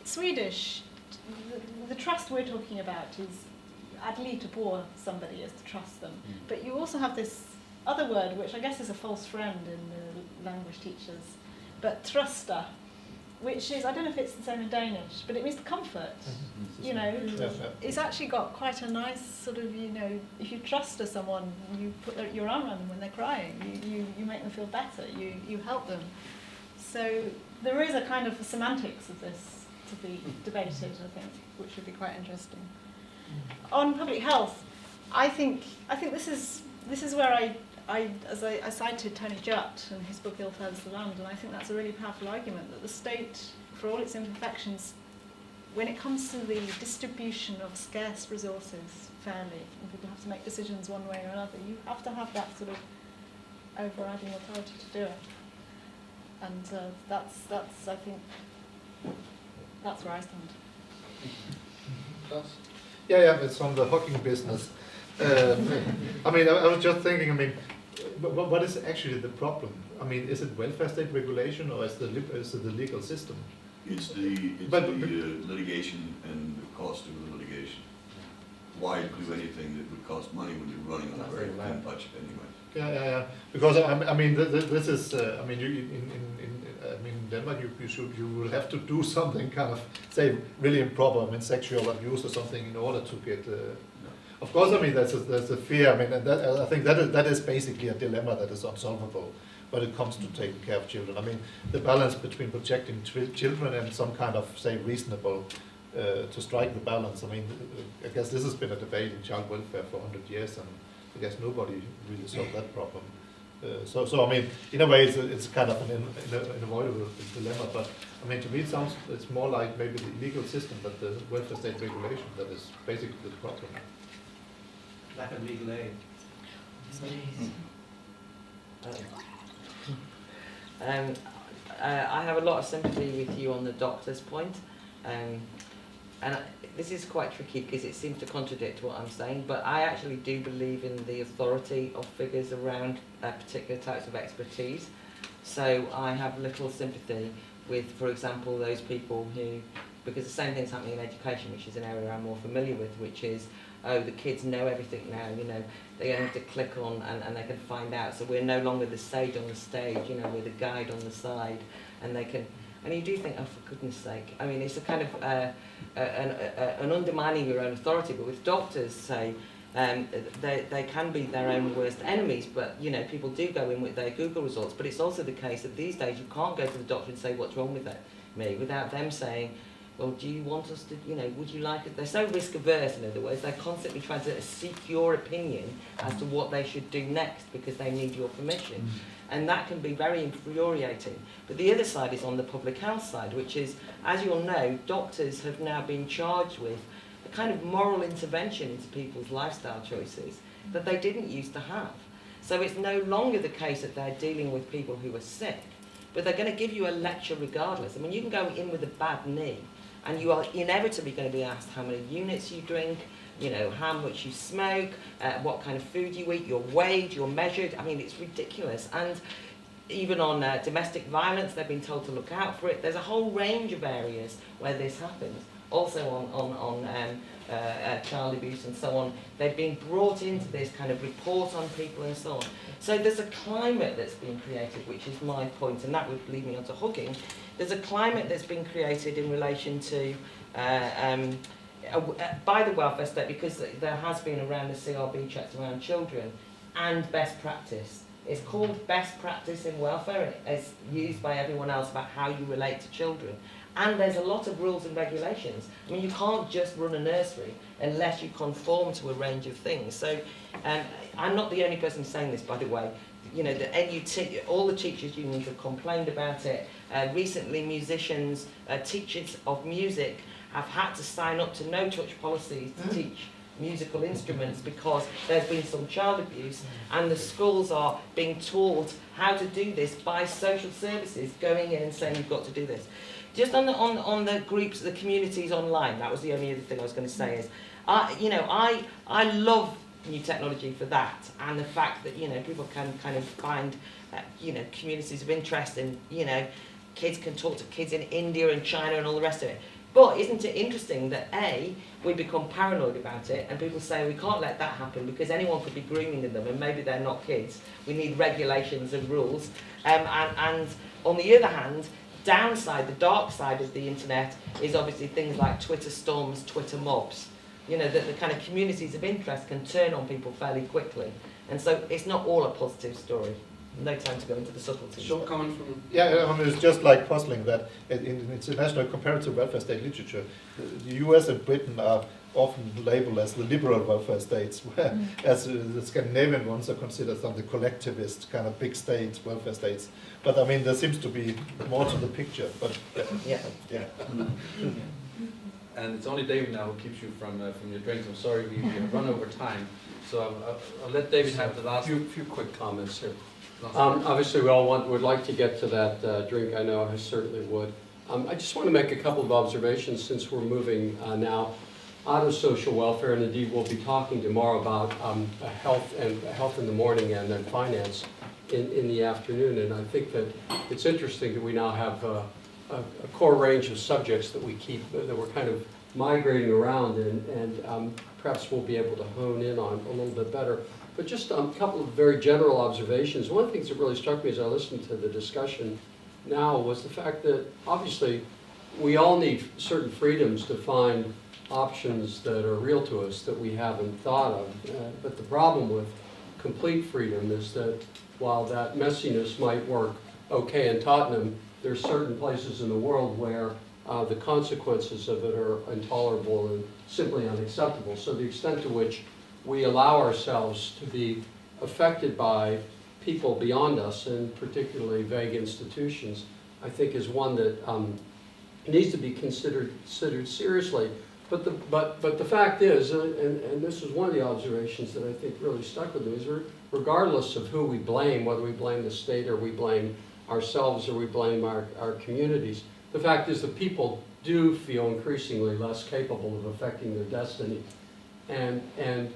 B: Swedish, the trust we're talking about is adli to pour somebody is to trust them. But you also have this other word, which I guess is a false friend in the language teachers, but trusta, which is, I don't know if it's the same in Danish, but it means comfort. You know, it's actually got quite a nice sort of, you know, if you trust someone, you put your arm around them when they're crying, you make them feel better, you help them. So there is a kind of semantics of this to be debated, I think, which would be quite interesting. On public health, I think this is where I cited Tony Judt and his book Ill Fares the Land, and I think that's a really powerful argument that the state, for all its imperfections, when it comes to the distribution of scarce resources fairly, and people have to make decisions one way or another, you have to have that sort of overriding authority to do it. And that's I think, that's where I stand.
E: Yeah, it's on the hawking business. I mean, I was just thinking, I mean, what is actually the problem? I mean, is it welfare state regulation or is it the legal system?
L: It's the litigation and the cost of the litigation. Why do anything that would cost money when you're running on a very thin budget anyway?
E: Yeah. Because I mean, this is. I mean, in Denmark, you will have to do something kind of, say, really improper. I mean, sexual abuse or something in order to get. Of course, I mean there's a fear. I mean, and I think that is basically a dilemma that is unsolvable when it comes to taking care of children. I mean, the balance between protecting children and some kind of, say, reasonable. To strike the balance. I mean, I guess this has been a debate in child welfare for 100 years, and I guess nobody really solved that problem. So I mean, in a way, it's kind of an unavoidable dilemma. But I mean, to me, it's more like maybe the legal system, but the welfare state regulation that is basically the problem.
J: Lack of legal aid.
C: I have a lot of sympathy with you on the doctor's point. And this is quite tricky because it seems to contradict what I'm saying, but I actually do believe in the authority of figures around particular types of expertise. So I have little sympathy with, for example, those people who, because the same thing's happening in education, which is an area I'm more familiar with, which is, oh, the kids know everything now, you know, they only have to click on and they can find out. So we're no longer the sage on the stage, you know, we're the guide on the side, and they can. And you do think, oh, for goodness sake. I mean, it's a kind of an undermining your own authority. But with doctors, say, they can be their own worst enemies. But, you know, people do go in with their Google results. But it's also the case that these days you can't go to the doctor and say, what's wrong with me, without them saying, well, do you want us to, you know, would you like it? They're so risk averse, in other words. They're constantly trying to seek your opinion as to what they should do next because they need your permission. And that can be very infuriating. But the other side is on the public health side, which is, as you'll know, doctors have now been charged with a kind of moral intervention into people's lifestyle choices that they didn't used to have. So it's no longer the case that they're dealing with people who are sick, but they're going to give you a lecture regardless. I mean, you can go in with a bad knee, and you are inevitably going to be asked how many units you drink, you know, how much you smoke, what kind of food you eat, you're weighed, you're measured. I mean, it's ridiculous. And even on domestic violence, they've been told to look out for it. There's a whole range of areas where this happens. Also on child abuse and so on. They've been brought into this kind of report on people and so on. So there's a climate that's been created, which is my point, and that would lead me on to hugging. There's a climate that's been created in relation to by the welfare state, because there has been around the CRB checks around children, and best practice. It's called best practice in welfare, and it's used by everyone else about how you relate to children. And there's a lot of rules and regulations. I mean, you can't just run a nursery unless you conform to a range of things. So I'm not the only person saying this, by the way. You know, the NUT, all the teachers' unions have complained about it. Recently, musicians, teachers of music have had to sign up to no-touch policies to teach musical instruments because there's been some child abuse, and the schools are being taught how to do this by social services going in and saying you've got to do this. Just on the groups, the communities online, that was the only other thing I was going to say is, I love new technology for that, and the fact that, you know, people can kind of find, communities of interest, and, you know, kids can talk to kids in India and China and all the rest of it. But isn't it interesting that we become paranoid about it, and people say we can't let that happen because anyone could be grooming them, and maybe they're not kids. We need regulations and rules. And on the other hand, downside, the dark side of the internet is obviously things like Twitter storms, Twitter mobs. You know, that the kind of communities of interest can turn on people fairly quickly. And so it's not all a positive story. No time to go into the subtleties.
A: Short comment from...
E: Yeah, I mean, it's just like puzzling that in international comparative welfare state literature, the US and Britain are often labeled as the liberal welfare states, whereas the Scandinavian ones are considered some of the collectivist kind of big states, welfare states. But I mean, there seems to be more to the picture. But
C: yeah.
A: And it's only David now who keeps you from your drinks. I'm sorry we have run over time, so I'll let David have the last.
M: Few quick comments here. Obviously, we all would like to get to that drink. I know I certainly would. I just want to make a couple of observations since we're moving now out of social welfare, and indeed we'll be talking tomorrow about health in the morning and then finance in the afternoon. And I think that it's interesting that we now have a core range of subjects that we're kind of migrating around, and perhaps we'll be able to hone in on a little bit better. But just a couple of very general observations. One of the things that really struck me as I listened to the discussion now was the fact that obviously we all need certain freedoms to find options that are real to us that we haven't thought of. But the problem with complete freedom is that while that messiness might work okay in Tottenham, there's certain places in the world where the consequences of it are intolerable and simply unacceptable. So the extent to which we allow ourselves to be affected by people beyond us, and particularly vague institutions, I think is one that needs to be considered seriously. But the fact is, and this is one of the observations that I think really stuck with me, is regardless of who we blame, whether we blame the state or we blame ourselves or we blame our communities, the fact is that people do feel increasingly less capable of affecting their destiny. And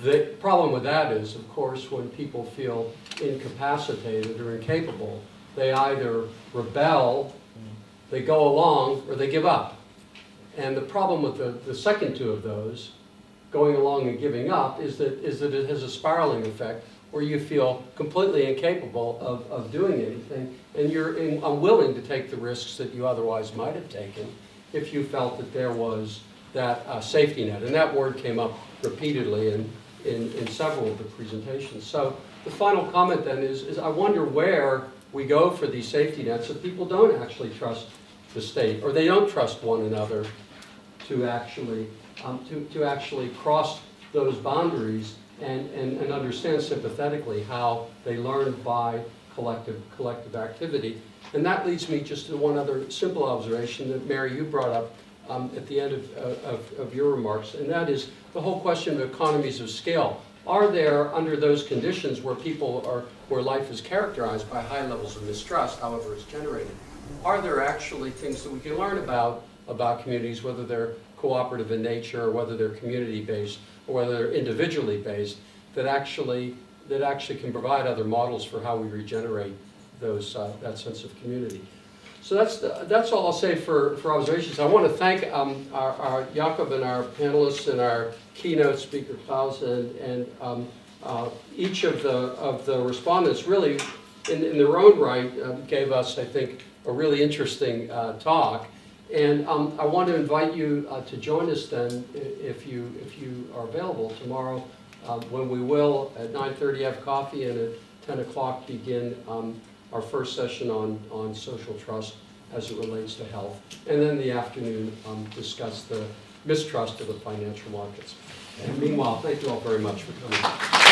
M: the problem with that is, of course, when people feel incapacitated or incapable, they either rebel, they go along, or they give up. And the problem with the second two of those, going along and giving up, is that it has a spiraling effect where you feel completely incapable of doing anything, and you're unwilling to take the risks that you otherwise might have taken if you felt that there was that safety net. And that word came up repeatedly in several of the presentations. So the final comment then is I wonder where we go for these safety nets if people don't actually trust the state, or they don't trust one another to actually cross those boundaries and understand sympathetically how they learn by collective activity. And that leads me just to one other simple observation that, Mary, you brought up at the end of your remarks, and that is the whole question of economies of scale. Are there, under those conditions where life is characterized by high levels of mistrust, however it's generated, are there actually things that we can learn about communities, whether they're cooperative in nature, or whether they're community-based, or whether they're individually based, that actually can provide other models for how we regenerate that sense of community? So that's all I'll say for observations. I want to thank our Jakob and our panelists and our keynote speaker Klaus and each of the respondents really in their own right gave us, I think, a really interesting talk. And I want to invite you to join us then, if you are available tomorrow, when we will at 9:30 have coffee and at 10 o'clock begin our first session on social trust as it relates to health, and then in the afternoon discuss the mistrust of the financial markets. And meanwhile, thank you all very much for coming.